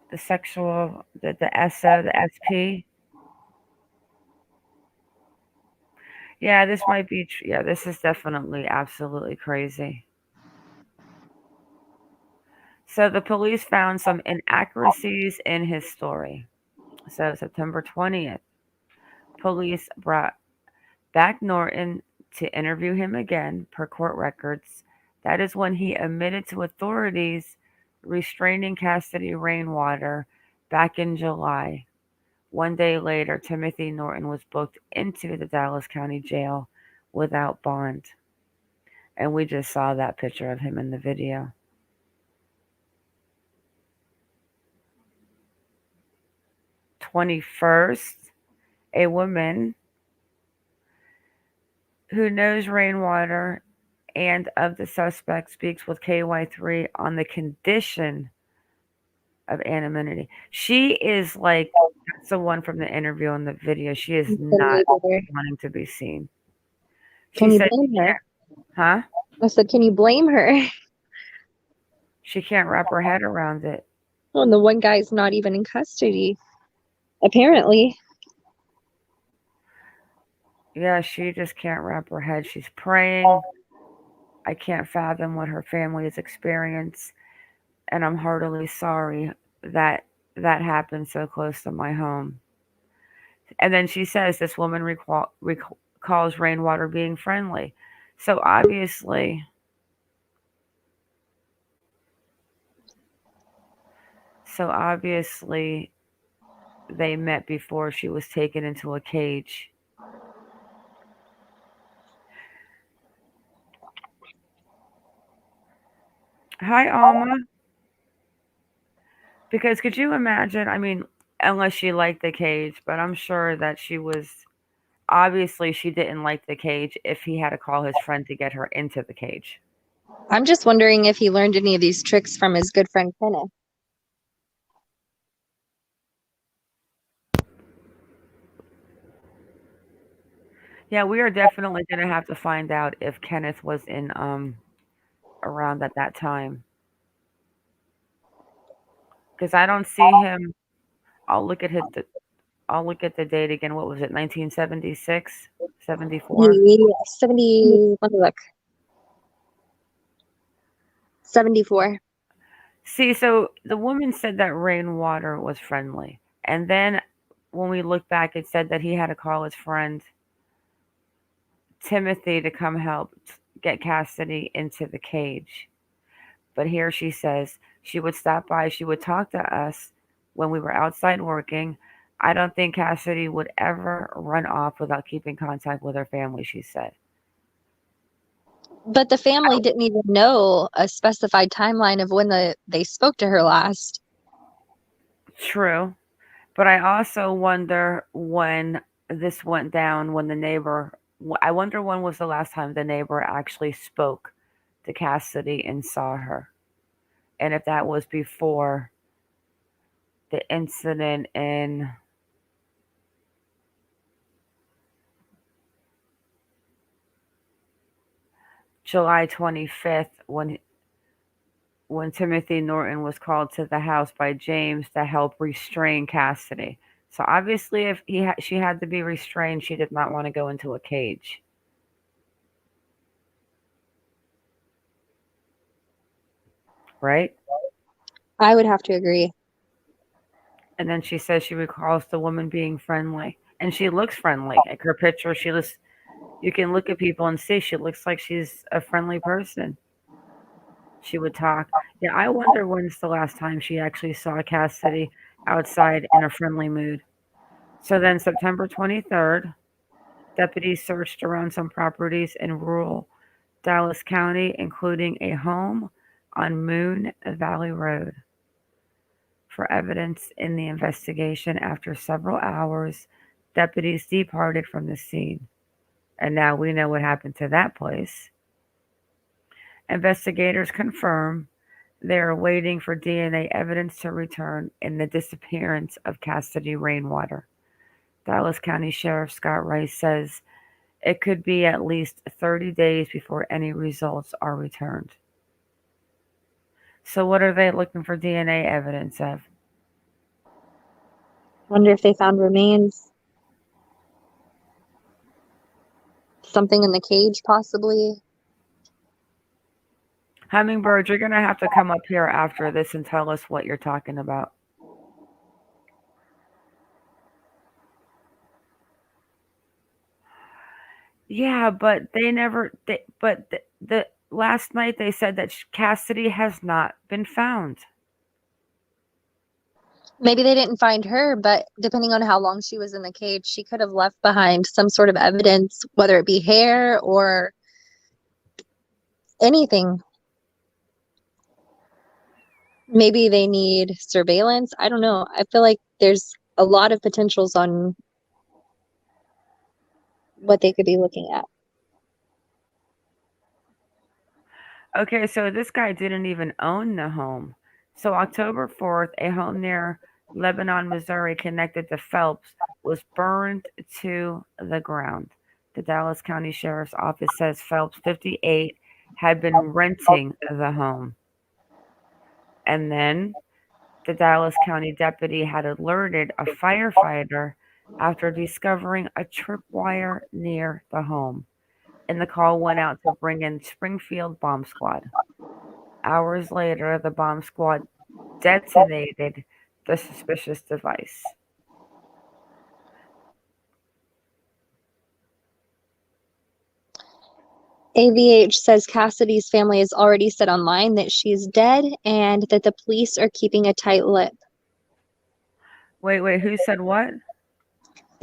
The sexual, the SO, the SP. Yeah, this might be, yeah, this is definitely absolutely crazy. So the police found some inaccuracies in his story. So September 20th, police brought back Norton to interview him again per court records. That is when he admitted to authorities restraining Cassidy Rainwater back in July. One day later, Timothy Norton was booked into the Dallas County Jail without bond. And we just saw that picture of him in the video. "21st, a woman who knows Rainwater and of the suspect speaks with KY3 on the condition of anonymity." She is like, that's the one from the interview in the video. She is not wanting to be seen. Can you blame her? Huh? I said, can you blame her? She can't wrap her head around it. Well, and the one guy's not even in custody, apparently. Yeah, she just can't wrap her head. She's praying. I can't fathom what her family has experienced, and I'm heartily sorry that that happened so close to my home. And then she says this woman recalls Rainwater being friendly. So obviously they met before she was taken into a cage. Hi, Alma. Because could you imagine? I mean, unless she liked the cage, but I'm sure that she was, obviously she didn't like the cage if he had to call his friend to get her into the cage. I'm just wondering if he learned any of these tricks from his good friend Kenneth. Yeah, we are definitely going to have to find out if Kenneth was in around at that time. Because I don't see him. I'll look at the date again. What was it? 1976, 74. Yeah, 70. Let me look. 74. See, so the woman said that Rainwater was friendly, And then when we look back, it said that he had to call his friend Timothy to come help get Cassidy into the cage. But here she says she would stop by, she would talk to us when we were outside working. I don't think Cassidy would ever run off without keeping contact with her family, she said. But the family didn't even know a specified timeline of when they spoke to her last. True. But I also wonder when this went down, when the neighbor, I wonder when was the last time the neighbor actually spoke to Cassidy and saw her. And if that was before the incident in July 25th, when Timothy Norton was called to the house by James to help restrain Cassidy. So obviously, if she had to be restrained, she did not want to go into a cage. Right? I would have to agree. And then she says she recalls the woman being friendly. And she looks friendly. Like her picture, you can look at people and see she looks like she's a friendly person. She would talk. Yeah, I wonder when's the last time she actually saw Cassidy outside in a friendly mood. So then September 23rd, deputies searched around some properties in rural Dallas County, including a home on Moon Valley Road, for evidence in the investigation. After several hours, deputies departed from the scene. And now we know what happened to that place. Investigators confirm they are waiting for DNA evidence to return in the disappearance of Cassidy Rainwater. Dallas County Sheriff Scott Rice says it could be at least 30 days before any results are returned. So what are they looking for DNA evidence of? Wonder if they found remains. Something in the cage, possibly. Hummingbird, you're going to have to come up here after this and tell us what you're talking about. Yeah, but the last night they said that Cassidy has not been found. Maybe they didn't find her, but depending on how long she was in the cage, she could have left behind some sort of evidence, whether it be hair or anything. Maybe they need surveillance. I don't know. I feel like there's a lot of potentials on what they could be looking at. Okay, so this guy didn't even own the home. So October 4th, a home near Lebanon, Missouri, connected to Phelps, was burned to the ground. The Dallas County Sheriff's Office says Phelps, 58, had been renting the home. And then the Dallas County deputy had alerted a firefighter after discovering a tripwire near the home. And the call went out to bring in Springfield Bomb Squad. Hours later, the bomb squad detonated the suspicious device. AVH says Cassidy's family has already said online that she's dead and that the police are keeping a tight lip. Wait, who said what?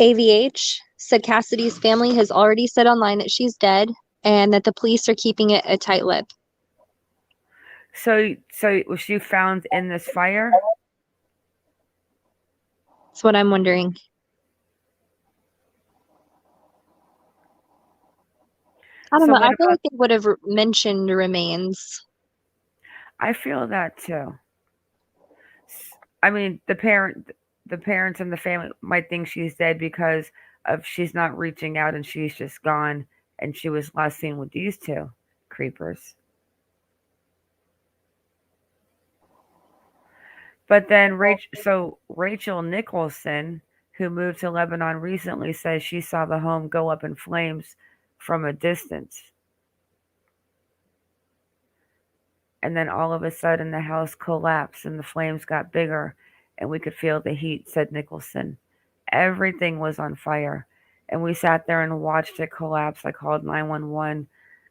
AVH said Cassidy's family has already said online that she's dead and that the police are keeping it a tight lip. So was she found in this fire? That's what I'm wondering. I don't know. I feel like they would have mentioned remains. I feel that too. I mean, the parents and the family might think she's dead because of she's not reaching out and she's just gone, and she was last seen with these two creepers. But then Rachel Nicholson, who moved to Lebanon recently, says she saw the home go up in flames from a distance. And then all of a sudden the house collapsed and the flames got bigger and we could feel the heat, said Nicholson. Everything was on fire, and we sat there and watched it collapse. I called 911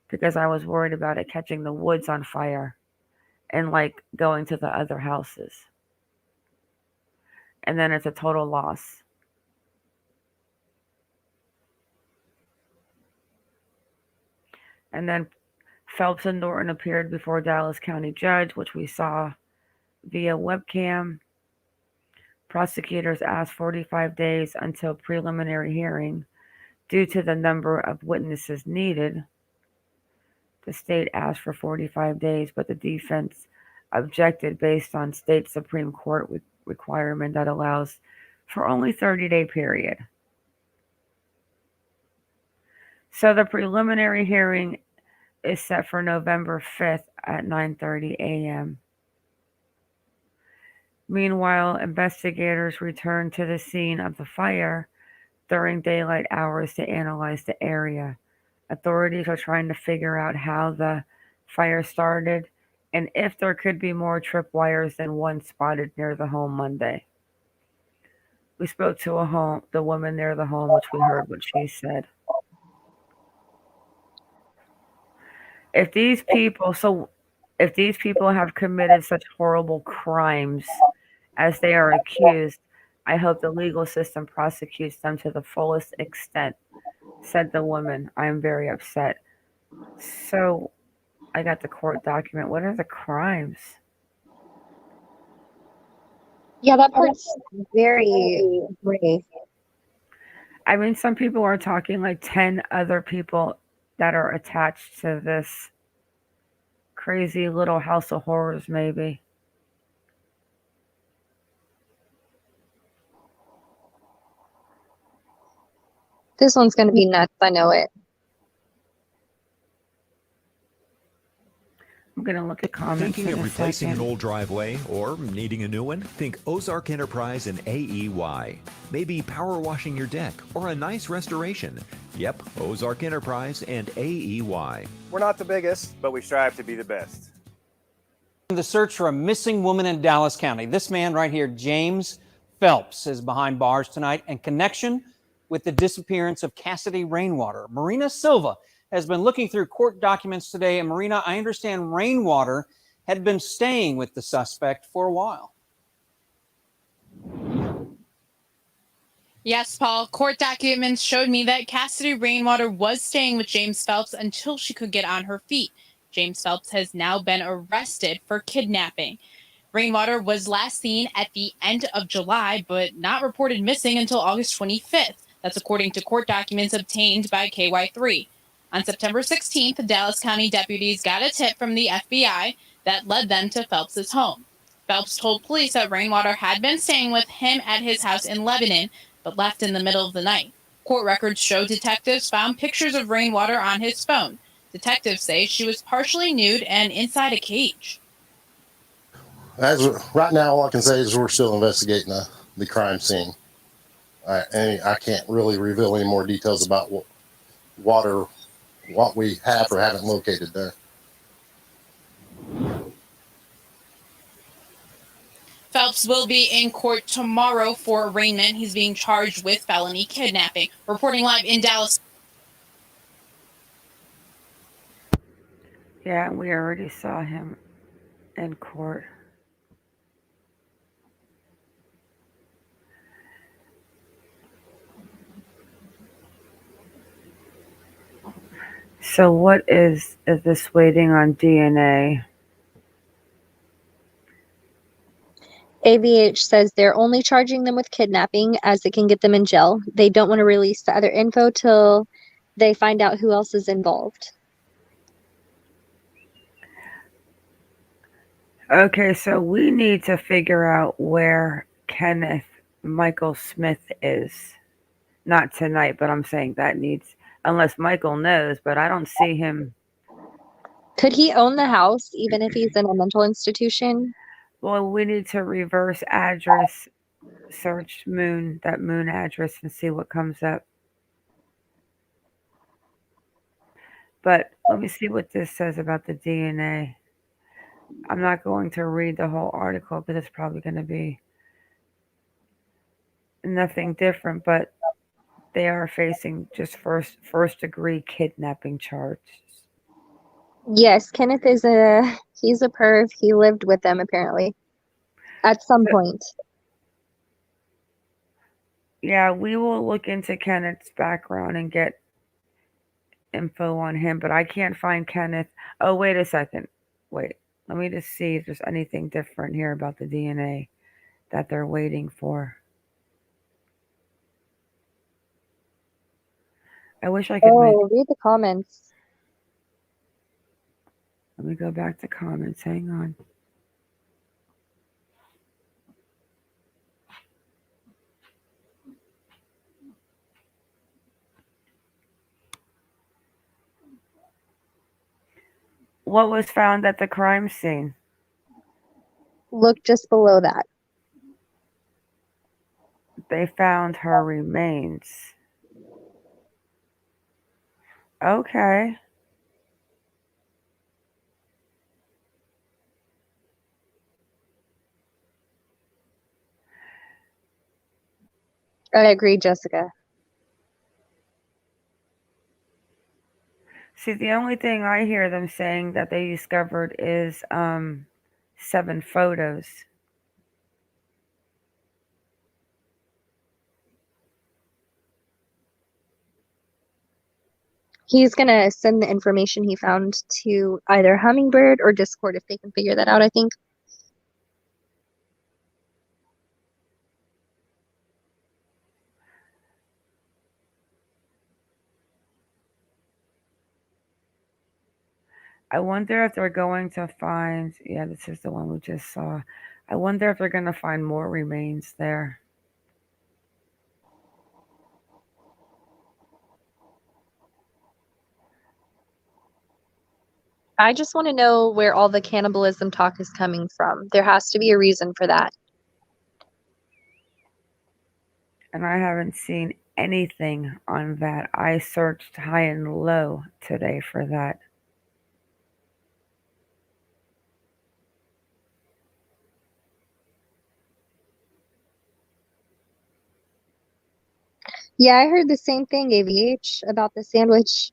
because I was worried about it catching the woods on fire and like going to the other houses. And then it's a total loss. And then Phelps and Norton appeared before Dallas County judge, which we saw via webcam. Prosecutors asked 45 days until preliminary hearing due to the number of witnesses needed. The state asked for 45 days, but the defense objected based on state Supreme Court requirement that allows for only 30-day period. So the preliminary hearing is set for November 5th at 9:30 a.m. Meanwhile, investigators returned to the scene of the fire during daylight hours to analyze the area. Authorities are trying to figure out how the fire started and if there could be more tripwires than one spotted near the home Monday. We spoke to the woman near the home, which we heard what she said. If these people have committed such horrible crimes as they are accused, I hope the legal system prosecutes them to the fullest extent, said the woman. I am very upset. So I got the court document. What are the crimes? Yeah, that part's very brave. I mean, some people are talking like 10 other people that are attached to this crazy little house of horrors, maybe. This one's going to be nuts. I know it. I'm going to look at comments. Thinking of replacing an old driveway or needing a new one? Think Ozark Enterprise and AEY. Maybe power washing your deck or a nice restoration. Yep, Ozark Enterprise and AEY. We're not the biggest, but we strive to be the best. The search for a missing woman in Dallas County. This man right here, James Phelps, is behind bars tonight in connection with the disappearance of Cassidy Rainwater. Marina Silva has been looking through court documents today. And Marina, I understand Rainwater had been staying with the suspect for a while. Yes, Paul. Court documents showed me that Cassidy Rainwater was staying with James Phelps until she could get on her feet. James Phelps has now been arrested for kidnapping. Rainwater was last seen at the end of July, but not reported missing until August 25th. That's according to court documents obtained by KY3. On September 16th, Dallas County deputies got a tip from the FBI that led them to Phelps' home. Phelps told police that Rainwater had been staying with him at his house in Lebanon, but left in the middle of the night. Court records show detectives found pictures of Rainwater on his phone. Detectives say she was partially nude and inside a cage. Right now, all I can say is we're still investigating the crime scene. I can't really reveal any more details about what we have or haven't located there. Phelps will be in court tomorrow for arraignment. He's being charged with felony kidnapping. Reporting live in Dallas. Yeah, we already saw him in court. So what is this waiting on DNA? AVH says they're only charging them with kidnapping as it can get them in jail. They don't want to release the other info till they find out who else is involved. Okay, so we need to figure out where Kenneth Michael Smith is. Not tonight, but I'm saying that needs, unless Michael knows, but I don't see him. Could he own the house even if he's in a mental institution? Well, we need to reverse address search that moon address and see what comes up. But let me see what this says about the DNA. I'm not going to read the whole article because it's probably going to be nothing different, but they are facing just first degree kidnapping charges. Yes, Kenneth he's a perv. He lived with them apparently at some point. Yeah, we will look into Kenneth's background and get info on him, but I can't find Kenneth. Oh, wait a second. Wait, let me just see if there's anything different here about the DNA that they're waiting for. I wish I could read the comments. Let me go back to comments. Hang on. What was found at the crime scene? Look just below that. They found her remains. Okay. I agree, Jessica. See, the only thing I hear them saying that they discovered is 7 photos. He's gonna send the information he found to either Hummingbird or Discord if they can figure that out, I think. I wonder if they're going to find, yeah, this is the one we just saw. I wonder if they're going to find more remains there. I just want to know where all the cannibalism talk is coming from. There has to be a reason for that. And I haven't seen anything on that. I searched high and low today for that. Yeah, I heard the same thing, AVH, about the sandwich.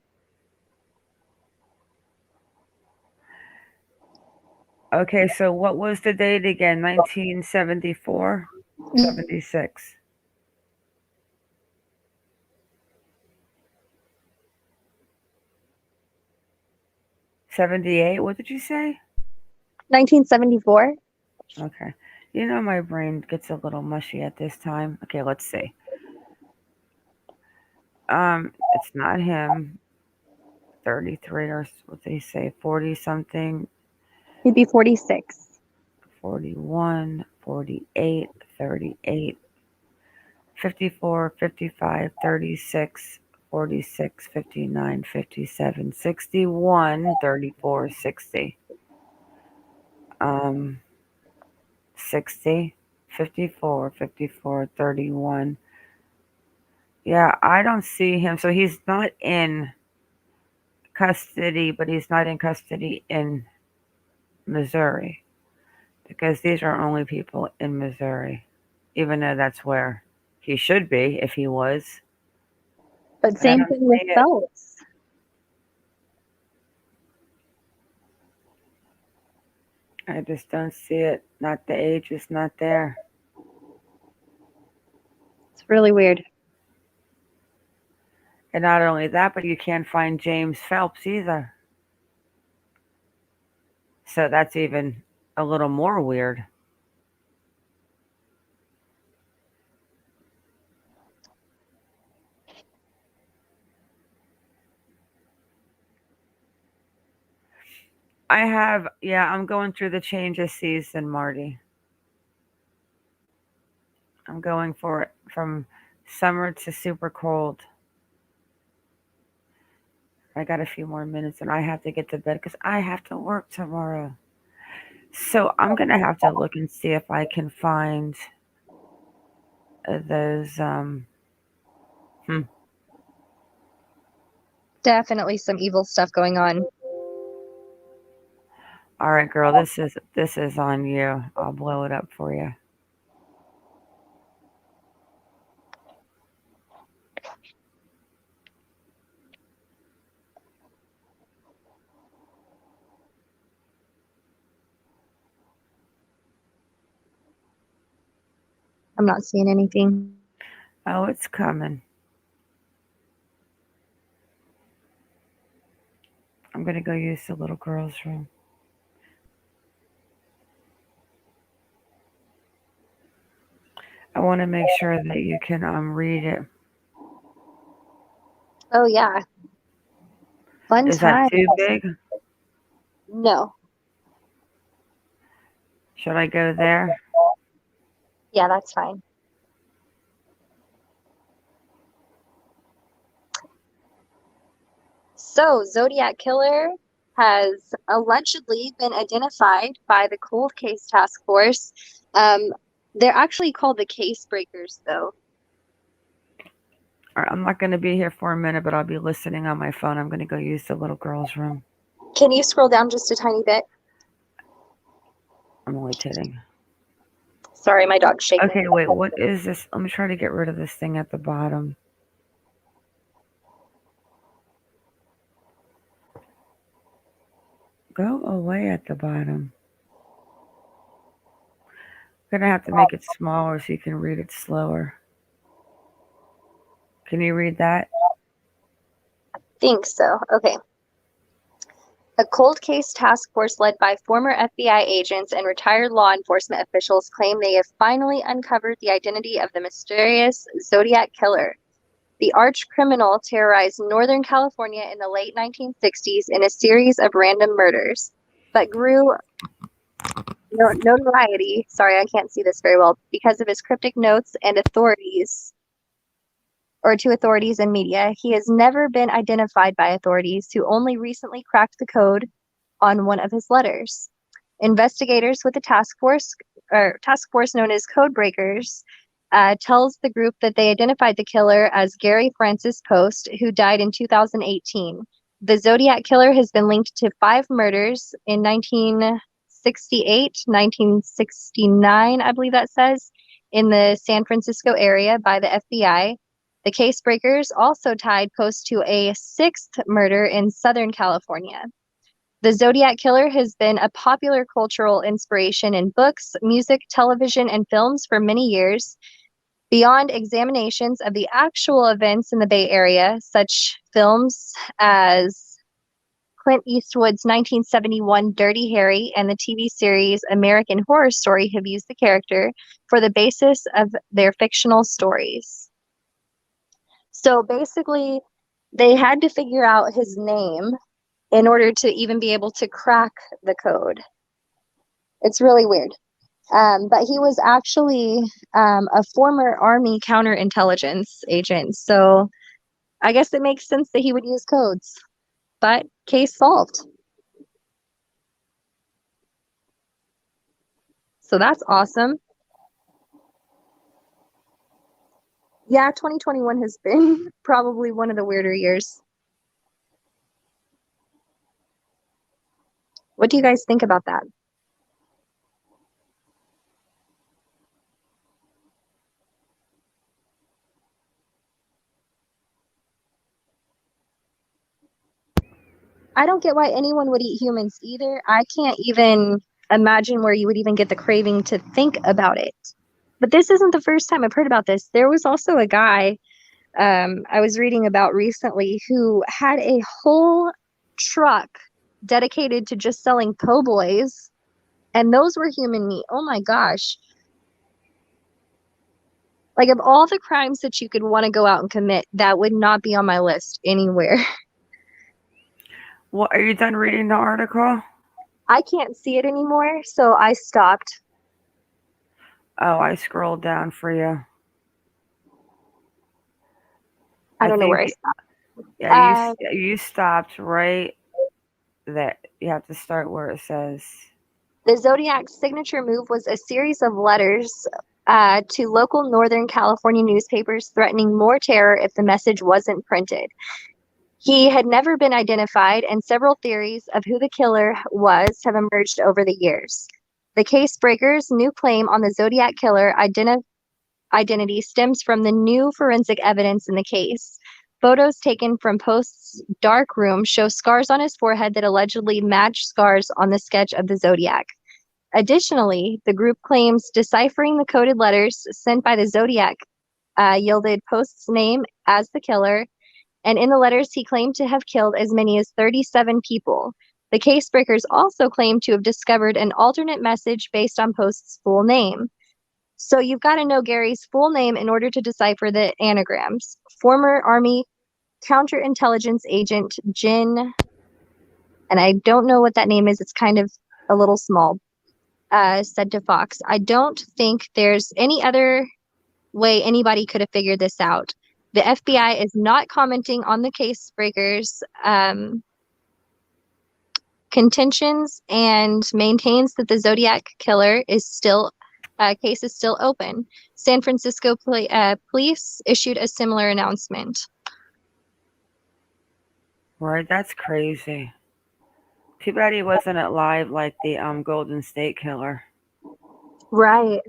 Okay, so what was the date again? 1974? 76? 78? What did you say? 1974. Okay. You know my brain gets a little mushy at this time. Okay, let's see. It's not him. 33 or what did he say? 40 something. He'd be 46. 41, 48, 38, 54, 55, 36, 46, 59, 57, 61, 34, 60. 60, 54, 54, 31. Yeah, I don't see him. So he's not in custody, but he's not in custody in Missouri because these are only people in Missouri, even though that's where he should be if he was. But same thing with Phelps. I just don't see it. Not the age is not there. It's really weird. And not only that, but you can't find James Phelps either. So that's even a little more weird. I'm going through the change of season, Marty. I'm going for it from summer to super cold. I got a few more minutes and I have to get to bed because I have to work tomorrow. So I'm going to have to look and see if I can find those. Definitely some evil stuff going on. All right, girl, this is on you. I'll blow it up for you. I'm not seeing anything. Oh, it's coming. I'm going to go use the little girl's room. I want to make sure that you can read it. Oh, yeah. Fun Is time. that too big? No. Should I go there? Yeah, that's fine. So, Zodiac Killer has allegedly been identified by the Cold Case Task Force. They're actually called the Case Breakers, though. All right, I'm not going to be here for a minute, but I'll be listening on my phone. I'm going to go use the little girl's room. Can you scroll down just a tiny bit? I'm only kidding. Sorry, my dog's shaking. Okay, wait, what is this? Let me try to get rid of this thing at the bottom. Go away at the bottom. I'm going to have to make it smaller so you can read it slower. Can you read that? Think so. Okay. A cold case task force led by former FBI agents and retired law enforcement officials claim they have finally uncovered the identity of the mysterious Zodiac Killer. The arch criminal terrorized Northern California in the late 1960s in a series of random murders, but grew notoriety, sorry, I can't see this very well, because of his cryptic notes and authorities and media. He has never been identified by authorities, who only recently cracked the code on one of his letters. Investigators with the task force known as Code Breakers tells the group that they identified the killer as Gary Francis Post, who died in 2018. The Zodiac Killer has been linked to 5 murders in 1968, 1969, I believe that says, in the San Francisco area by the FBI. The Case Breakers also tied Post to a 6th murder in Southern California. The Zodiac Killer has been a popular cultural inspiration in books, music, television, and films for many years. Beyond examinations of the actual events in the Bay Area, such films as Clint Eastwood's 1971 Dirty Harry and the TV series American Horror Story have used the character for the basis of their fictional stories. So basically, they had to figure out his name in order to even be able to crack the code. It's really weird. But he was actually a former Army counterintelligence agent. So I guess it makes sense that he would use codes. But case solved. So that's awesome. Yeah, 2021 has been probably one of the weirder years. What do you guys think about that? I don't get why anyone would eat humans either. I can't even imagine where you would even get the craving to think about it. But this isn't the first time I've heard about this. There was also a guy I was reading about recently who had a whole truck dedicated to just selling po' boys, and those were human meat. Oh my gosh. Like, of all the crimes that you could want to go out and commit, that would not be on my list anywhere. Well, are you done reading the article? I can't see it anymore, so I stopped. Oh, I scrolled down for you. I don't know where I stopped. Yeah, you stopped right there. You have to start where it says. The Zodiac's signature move was a series of letters to local Northern California newspapers threatening more terror if the message wasn't printed. He had never been identified, and several theories of who the killer was have emerged over the years. The Case Breakers' new claim on the Zodiac Killer identity stems from the new forensic evidence in the case. Photos taken from Post's dark room show scars on his forehead that allegedly match scars on the sketch of the Zodiac. Additionally, the group claims deciphering the coded letters sent by the Zodiac yielded Post's name as the killer, and in the letters he claimed to have killed as many as 37 people. The case breakers also claim to have discovered an alternate message based on Post's full name. So you've got to know Gary's full name in order to decipher the anagrams. Former Army counterintelligence agent Jin, and I don't know what that name is, it's kind of a little small, said to Fox, "I don't think there's any other way anybody could have figured this out. The FBI is not commenting on the case breakers' contentions and maintains that the Zodiac killer is still case is still open. San Francisco police issued a similar announcement." Right, that's crazy. Too bad he wasn't alive like the Golden State Killer. Right.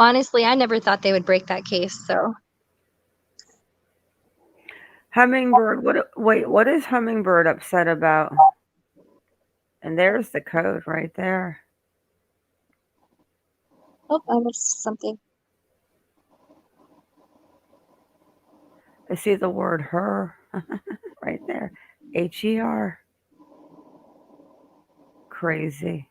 Honestly, I never thought they would break that case. So Hummingbird, what is Hummingbird upset about? And there's the code right there. Oh, I missed something. I see the word her right there. HER. Crazy.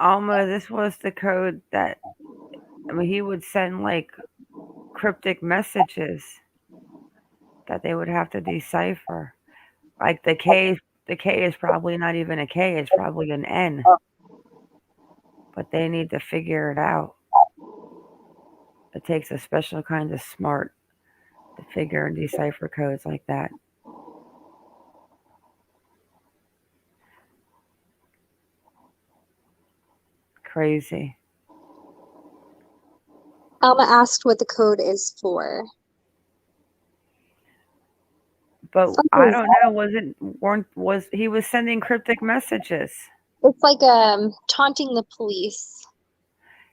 Alma, this was the code that, I mean, he would send like cryptic messages that they would have to decipher. Like the K is probably not even a K, it's probably an N. But they need to figure it out. It takes a special kind of smart to figure and decipher codes like that. Crazy. Alma asked what the code is for. But I don't know. Was he was sending cryptic messages? It's like taunting the police.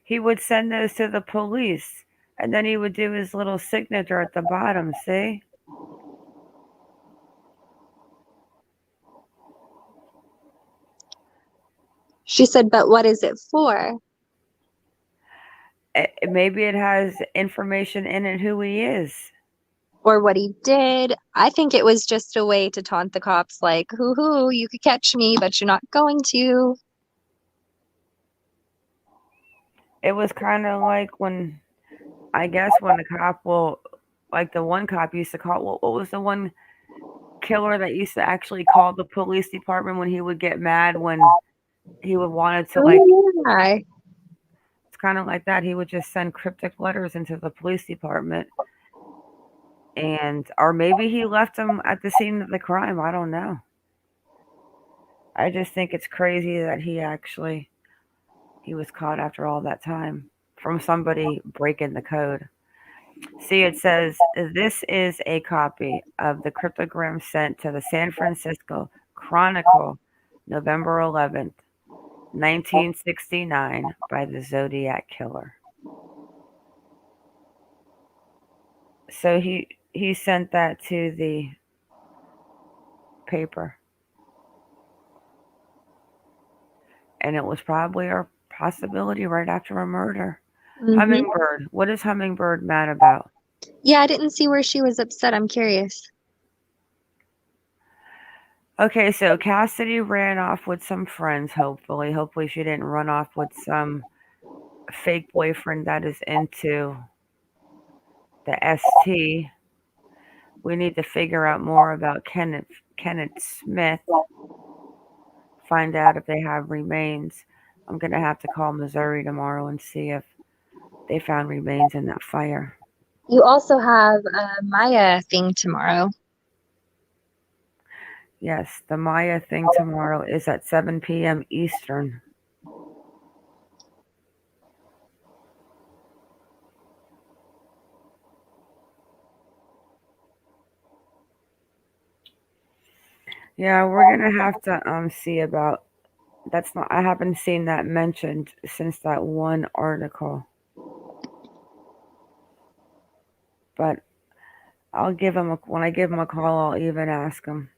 He would send those to the police, and then he would do his little signature at the bottom. See? She said, "But what is it for?" Maybe it has information in it who he is. Or what he did. I think it was just a way to taunt the cops, like, hoo, you could catch me, but you're not going to. It was kind of like when the cop like the one cop used to call, what was the one killer that used to actually call the police department when he would get mad when he would wanted to like. Yeah. It's kind of like that. He would just send cryptic letters into the police department. Or maybe he left them at the scene of the crime. I don't know. I just think it's crazy that he was caught after all that time from somebody breaking the code. See, it says, "This is a copy of the cryptogram sent to the San Francisco Chronicle, November 11th, 1969, by the Zodiac Killer." So he sent that to the paper. And it was probably a possibility right after a murder. Mm-hmm. Hummingbird. What is Hummingbird mad about? Yeah, I didn't see where she was upset. I'm curious. Okay, so Cassidy ran off with some friends, hopefully. Hopefully she didn't run off with some fake boyfriend that is into the ST. We need to figure out more about Kenneth Smith. Find out if they have remains. I'm going to have to call Missouri tomorrow and see if they found remains in that fire. You also have a Maya thing tomorrow. Yes, the Maya thing tomorrow is at 7 p.m. Eastern. Yeah, we're gonna have to see about. That's not. I haven't seen that mentioned since that one article. but I'll give him when I give him a call. I'll even ask him.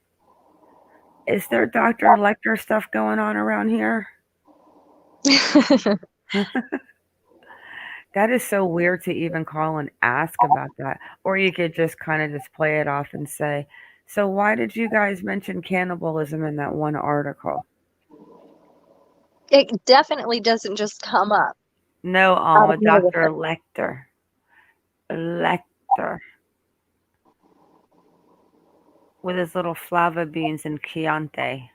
Is there Dr. Lecter stuff going on around here? That is so weird to even call and ask about that. Or you could just kind of just play it off and say, so why did you guys mention cannibalism in that one article? It definitely doesn't just come up. No, out of Dr. nowhere. Lecter. Lecter. With his little flava beans and Chianti.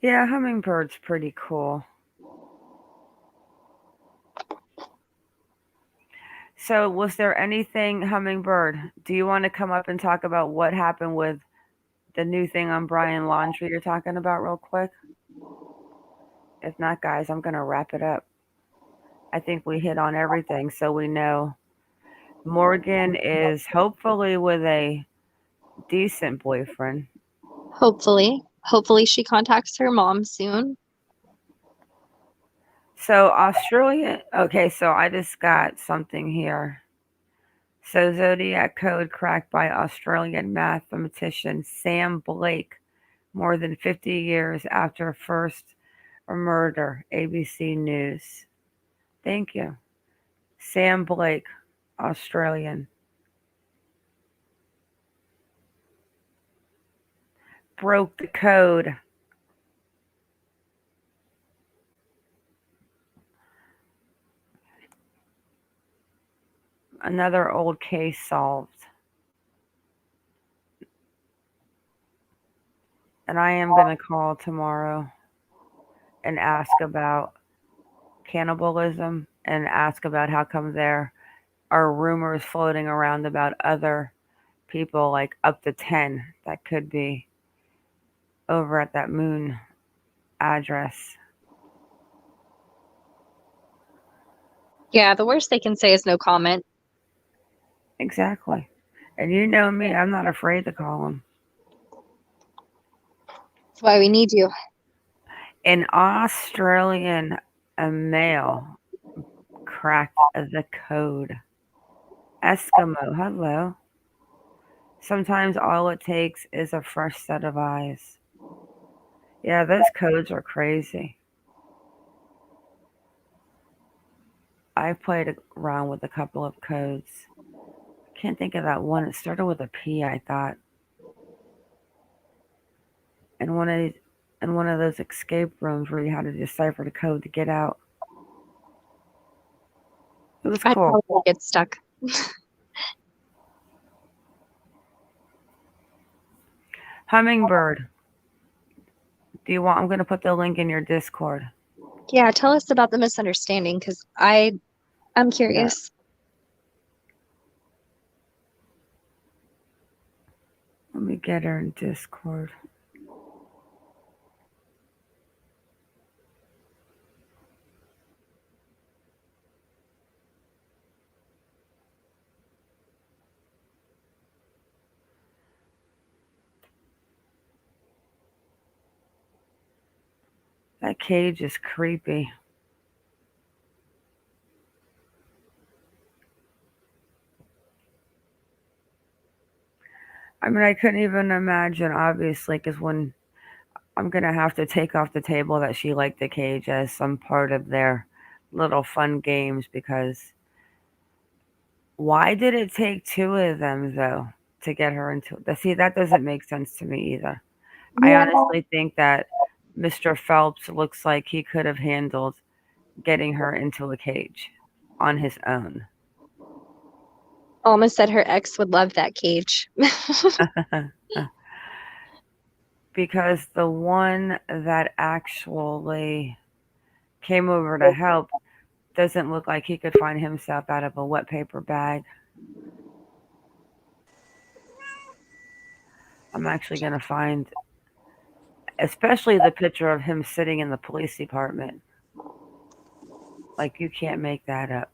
Yeah, hummingbird's pretty cool. So, was there anything, Hummingbird? Do you want to come up and talk about what happened with the new thing on Brian Laundrie you're talking about, real quick? If not, guys, I'm going to wrap it up. I think we hit on everything, so we know Morgan is hopefully with a decent boyfriend. Hopefully she contacts her mom soon. So, Australia, okay, so I just got something here. So, Zodiac code cracked by Australian mathematician Sam Blake more than 50 years after first murder, ABC News. Thank you. Sam Blake, Australian. Broke the code. Another old case solved. And I am going to call tomorrow and ask about cannibalism and ask about how come there are rumors floating around about other people, like up to 10, that could be over at that moon address. Yeah, the worst they can say is no comment. Exactly. And you know me, I'm not afraid to call them. That's why we need you. An Australian male cracked the code. Eskimo, hello. Sometimes all it takes is a fresh set of eyes. Yeah, those codes are crazy. I played around with a couple of codes. Can't think of that one. It started with a P, I thought. And one of those escape rooms where you had to decipher the code to get out. It was I cool. probably get stuck. Hummingbird. Do you want? I'm going to put the link in your Discord. Yeah, tell us about the misunderstanding because I'm curious. Let me get her in Discord. That cage is creepy. I mean, I couldn't even imagine, obviously, because when I'm going to have to take off the table that she liked the cage as some part of their little fun games, because why did it take two of them, though, to get her into it? See, that doesn't make sense to me either. I Yeah. honestly think that Mr. Phelps looks like he could have handled getting her into a cage on his own. Alma said her ex would love that cage. Because the one that actually came over to help doesn't look like he could find himself out of a wet paper bag. I'm actually going to find, especially the picture of him sitting in the police department. Like, you can't make that up.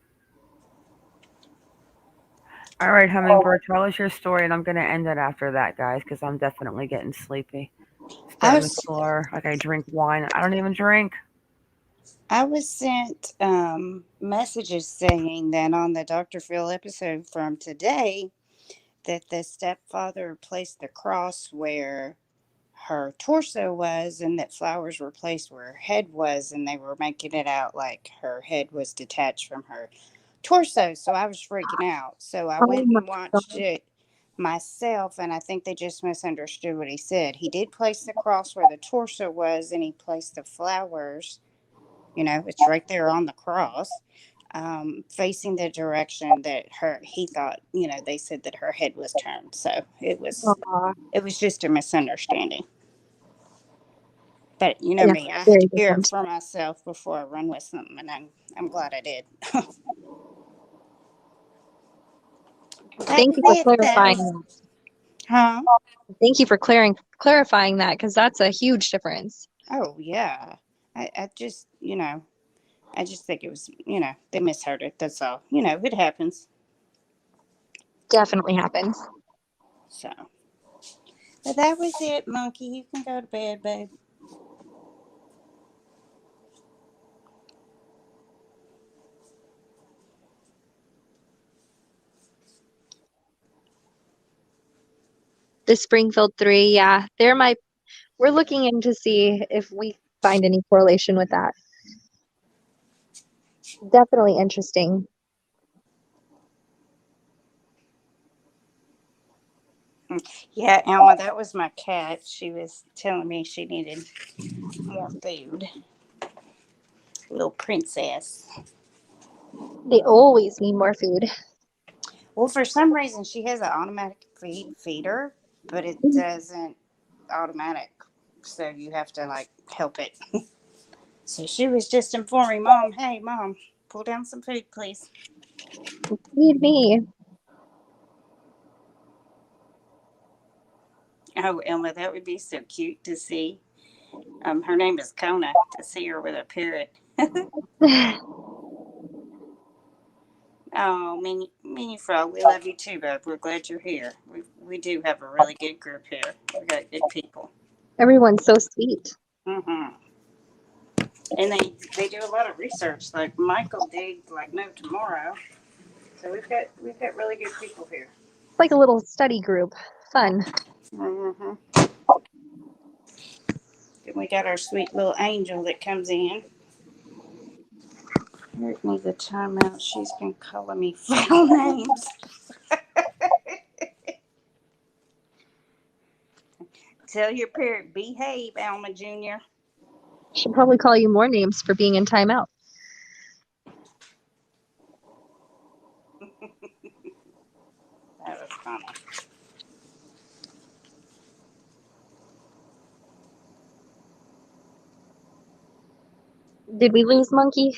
All right, Hummingbird, tell us your story, and I'm going to end it after that, guys, because I'm definitely getting sleepy. Start on the floor, like I drink wine. I don't even drink. I was sent messages saying that on the Dr. Phil episode from today, that the stepfather placed the cross where her torso was and that flowers were placed where her head was, and they were making it out like her head was detached from her torso. So I was freaking out. So I Oh went my and watched God. it myself, and I think they just misunderstood what he said. He did place the cross where the torso was, and he placed the flowers, it's right there on the cross, facing the direction that he thought, they said that her head was turned. So Aw. it was just a misunderstanding. But you know Yeah, me, I have to very hear it different. for myself before I run with something, and I'm glad I did. That Thank was you for it, clarifying though. that. Huh? Thank you for clarifying that because that's a huge difference. Oh yeah. I just, I just think it was, they misheard it. That's all. It happens. Definitely happens. So, but that was it, Monkey. You can go to bed, babe. The Springfield 3, yeah. We're looking in to see if we find any correlation with that. Definitely interesting. Yeah, Alma, that was my cat. She was telling me she needed more food. Little princess. They always need more food. Well, for some reason, she has an automatic feeder, but it doesn't automatic. So you have to, help it. So she was just informing Mom, hey, Mom, pull down some food, please. Feed me. Oh, Emma, that would be so cute to see. Her name is Kona, to see her with a parrot. Oh, Mini Frog, we love you too, bub. We're glad you're here. We do have a really good group here. We got good people. Everyone's so sweet. Mm-hmm. And they do a lot of research. Like Michael did, no tomorrow. So we've got really good people here. It's like a little study group. Fun. Mm-hmm. Then we got our sweet little angel that comes in. Eric needs a timeout. She's been calling me foul names. Tell your parrot, behave, Alma Jr. Should probably call you more names for being in timeout. That was funny. Did we lose Monkey?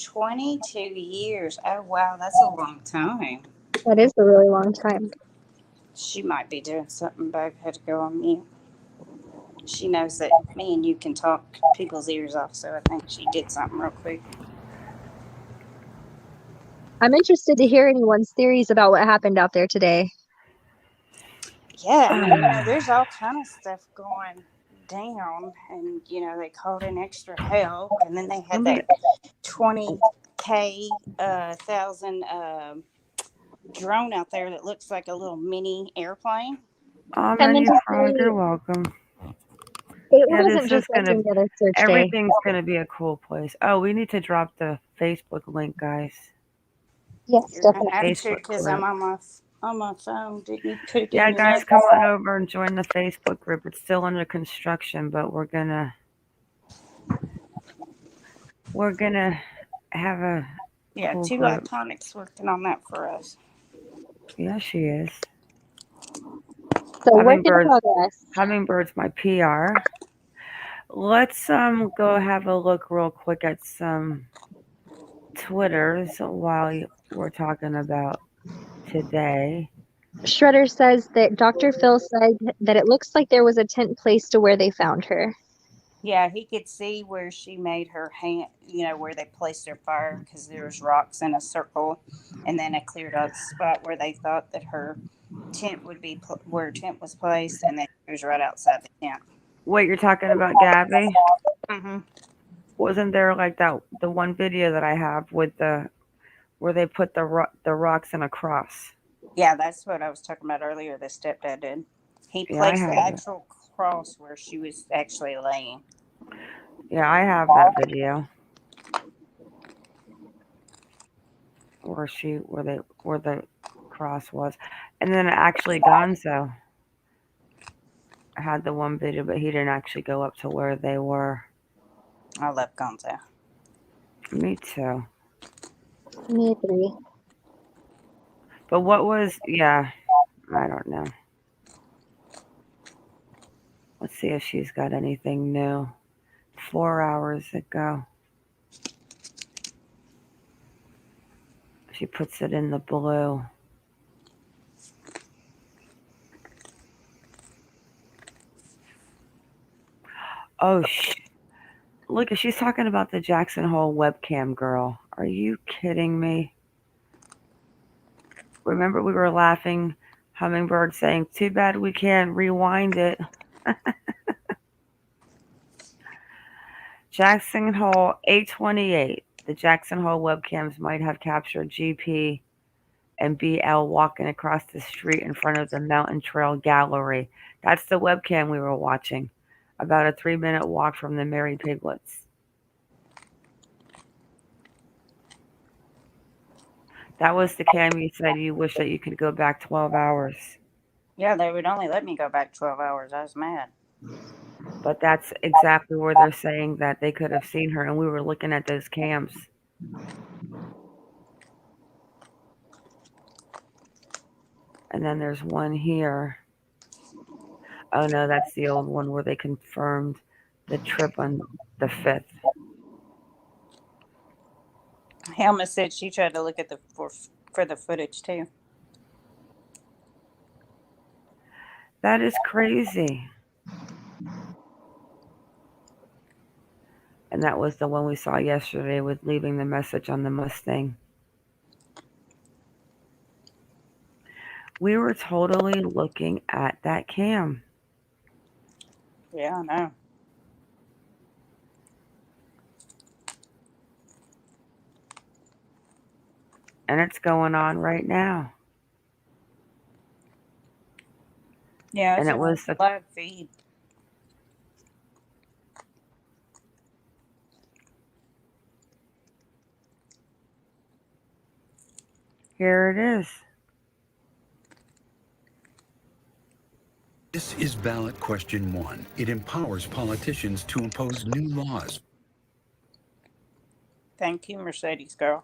22 years. Oh, wow. That's a long time. That is a really long time. She might be doing something, babe. Had to go on mute. She knows that me and you can talk people's ears off, so I think she did something real quick. I'm interested to hear anyone's theories about what happened out there today. Yeah, I mean, there's all kind of stuff going down, and they called in extra help, and then they had that 20K thousand drone out there that looks like a little mini airplane. Oh, And then Mini Frog, you're welcome. It Yeah, wasn't just like any other search day. everything's gonna be a cool place. Oh, we need to drop the Facebook link, guys. Yes, You're gonna definitely. have to, because I'm on my phone. Didn't you put it Yeah, in your guys, notes? come on over and join the Facebook group. It's still under construction, but we're gonna have a cool Two group. Iconics working on that for us. Yeah, she is. So work in progress. Hummingbird's my PR. Let's go have a look real quick at some Twitters while we're talking about today. Shredder says that Dr. Phil said that it looks like there was a tent placed to where they found her. Yeah, he could see where she made her hand, where they placed her fire, because there was rocks in a circle, and then a cleared out spot where they thought that her tent would be, where her tent was placed, and then it was right outside the tent. Wait, you're talking about Gabby? Mm-hmm. Wasn't there like that the one video that I have with where they put the rocks in a cross? Yeah, that's what I was talking about earlier. The stepdad did. He Yeah, I placed the have it. actual cross where she was actually laying. Yeah, I have that video where the cross was, and then actually Gonzo had the one video, but he didn't actually go up to where they were. I love Gonzo. Me too. Me three. But what was? Yeah, I don't know. Let's see if she's got anything new. 4 hours ago. She puts it in the blue. Oh, look, she's talking about the Jackson Hole webcam girl. Are you kidding me? Remember we were laughing, Hummingbird saying, too bad we can't rewind it. Jackson Hole 828. The Jackson Hole webcams might have captured GP and BL walking across the street in front of the Mountain Trail Gallery. That's the webcam we were watching. About a 3-minute walk from the Merry Piglets. That was the cam you said you wish that you could go back 12 hours. Yeah, they would only let me go back 12 hours. I was mad. But that's exactly where they're saying that they could have seen her, and we were looking at those cams. And then there's one here. Oh no, that's the old one where they confirmed the trip on the 5th. Helma said she tried to look at for the footage too. That is crazy. And that was the one we saw yesterday with leaving the message on the Mustang. We were totally looking at that cam. Yeah, I know. And it's going on right now. Yeah, it's and it was a live feed. Here it is. This is ballot question 1. It empowers politicians to impose new laws. Thank you, Mercedes girl.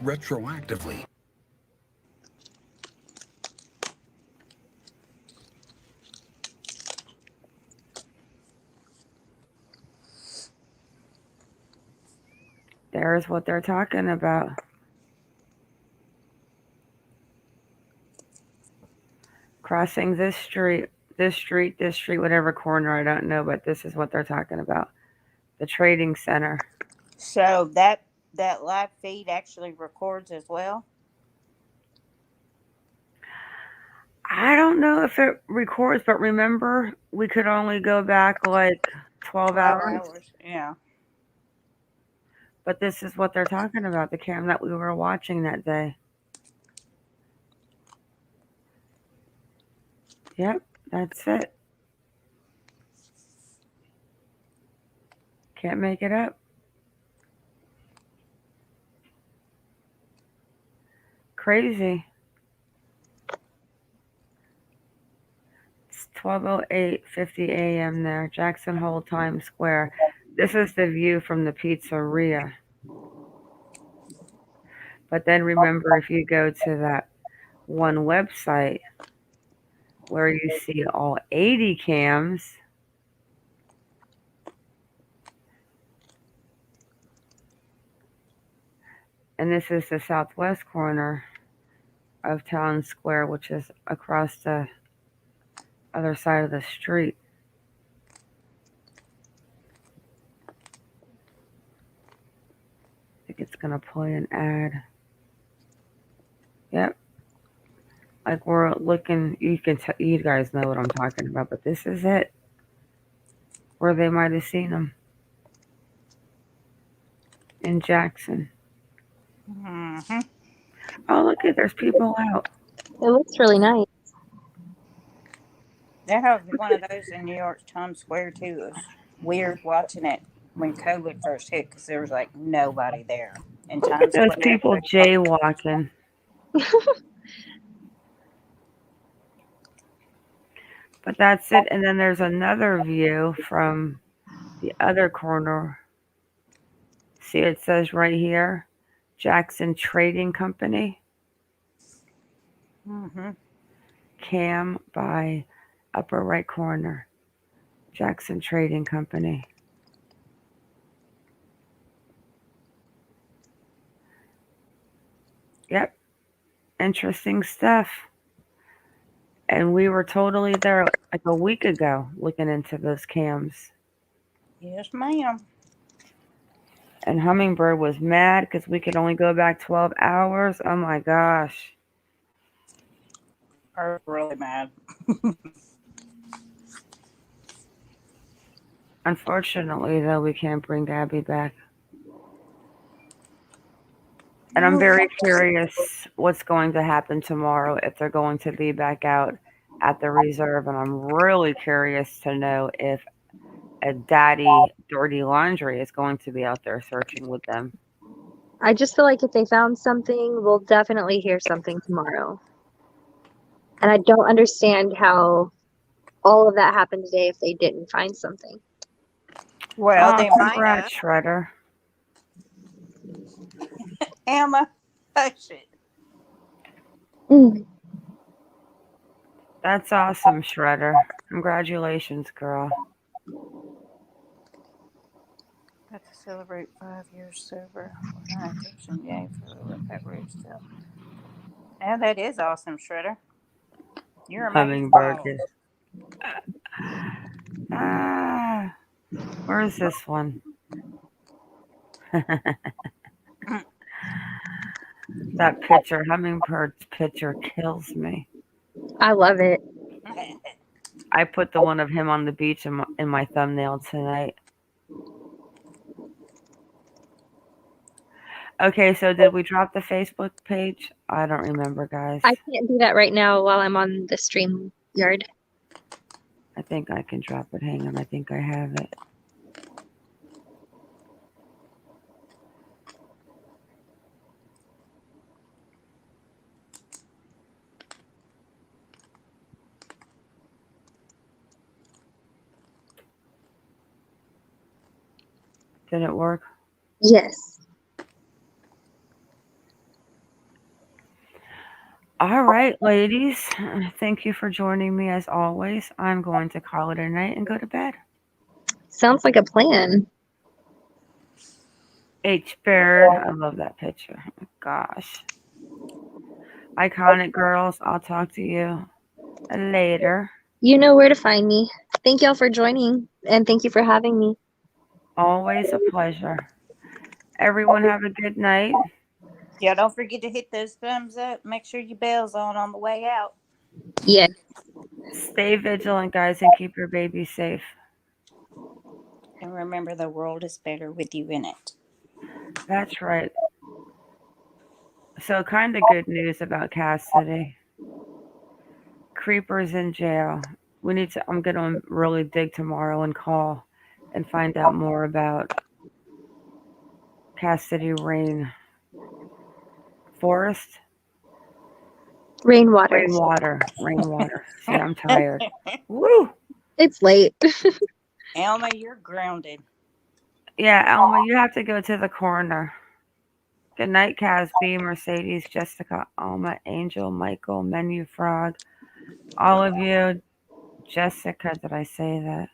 Retroactively. There's what they're talking about. Crossing this street, whatever corner, I don't know, but this is what they're talking about. The trading center. So that live feed actually records as well? I don't know if it records, but remember, we could only go back like 12 hours. Yeah. But this is what they're talking about, the cam that we were watching that day. Yep, that's it. Can't make it up. Crazy. It's 12:08:50 a.m. there, Jackson Hole, Times Square. This is the view from the pizzeria. But then remember, if you go to that one website where you see all 80 cams, and this is the southwest corner of Town Square, which is across the other side of the street. I think it's going to play an ad. Yep. Like we're looking, you guys know what I'm talking about, but this is it. where they might have seen him in Jackson. Mm-hmm. Oh, look at there's people out. It looks really nice. They have one of those in New York's Times Square too. It was weird watching it when COVID first hit because there was like nobody there in Look at Times those Square. people jaywalking. But that's it. And then there's another view from the other corner. See, it says right here, Jackson Trading Company. Mm-hmm. Cam by upper right corner. Jackson Trading Company. Yep. Interesting stuff. And we were totally there like a week ago looking into those cams. Yes, ma'am. And Hummingbird was mad because we could only go back 12 hours. Oh my gosh. I was really mad. Unfortunately, though, we can't bring Gabby back. And I'm very curious what's going to happen tomorrow if they're going to be back out at the reserve. And I'm really curious to know if a daddy dirty laundry is going to be out there searching with them. I just feel like if they found something, we'll definitely hear something tomorrow. And I don't understand how all of that happened today if they didn't find something. Well, they might congrats, Shredder. Emma, hush it. That's awesome, Shredder. Congratulations, girl. Got to celebrate 5 years sober. Yay for the recovery still. Yeah, that is awesome, Shredder. You're amazing. Hummingbird is. Where's this one? That picture, Hummingbird's picture kills me. I love it. I put the one of him on the beach in my thumbnail tonight. Okay, so did we drop the Facebook page? I don't remember, guys. I can't do that right now while I'm on the stream yard. I think I can drop it. Hang on, I think I have it. Did it work? Yes. All right, ladies. Thank you for joining me as always. I'm going to call it a night and go to bed. Sounds like a plan. H-Bird. I love that picture. Oh my gosh. Iconic girls. I'll talk to you later. You know where to find me. Thank y'all for joining, and thank you for having me. Always a pleasure. Everyone have a good night. Yeah, don't forget to hit those thumbs up. Make sure your bell's on the way out. Yeah. Stay vigilant, guys, and keep your baby safe. And remember, the world is better with you in it. That's right. So, kind of good news about Cassidy. Creeper's in jail. I'm going to really dig tomorrow and call and find out more about Cassidy Rainwater. Rainwater. See, I'm tired. Woo! It's late. Elma, you're grounded. Yeah, Elma, you have to go to the coroner. Good night, Casby, Mercedes, Jessica, Alma, Angel, Michael, Menu Frog, all of you. Jessica, did I say that?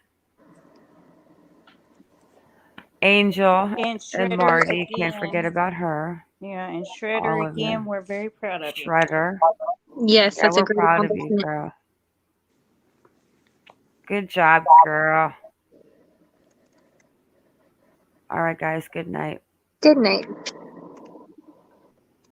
Angel and Marty, again. can't forget about her. Yeah, and Shredder again, we're very proud of you. Shredder. Yes, that's we're a great proud of you, accomplishment. girl. Good job, girl. All right, guys, good night. Good night.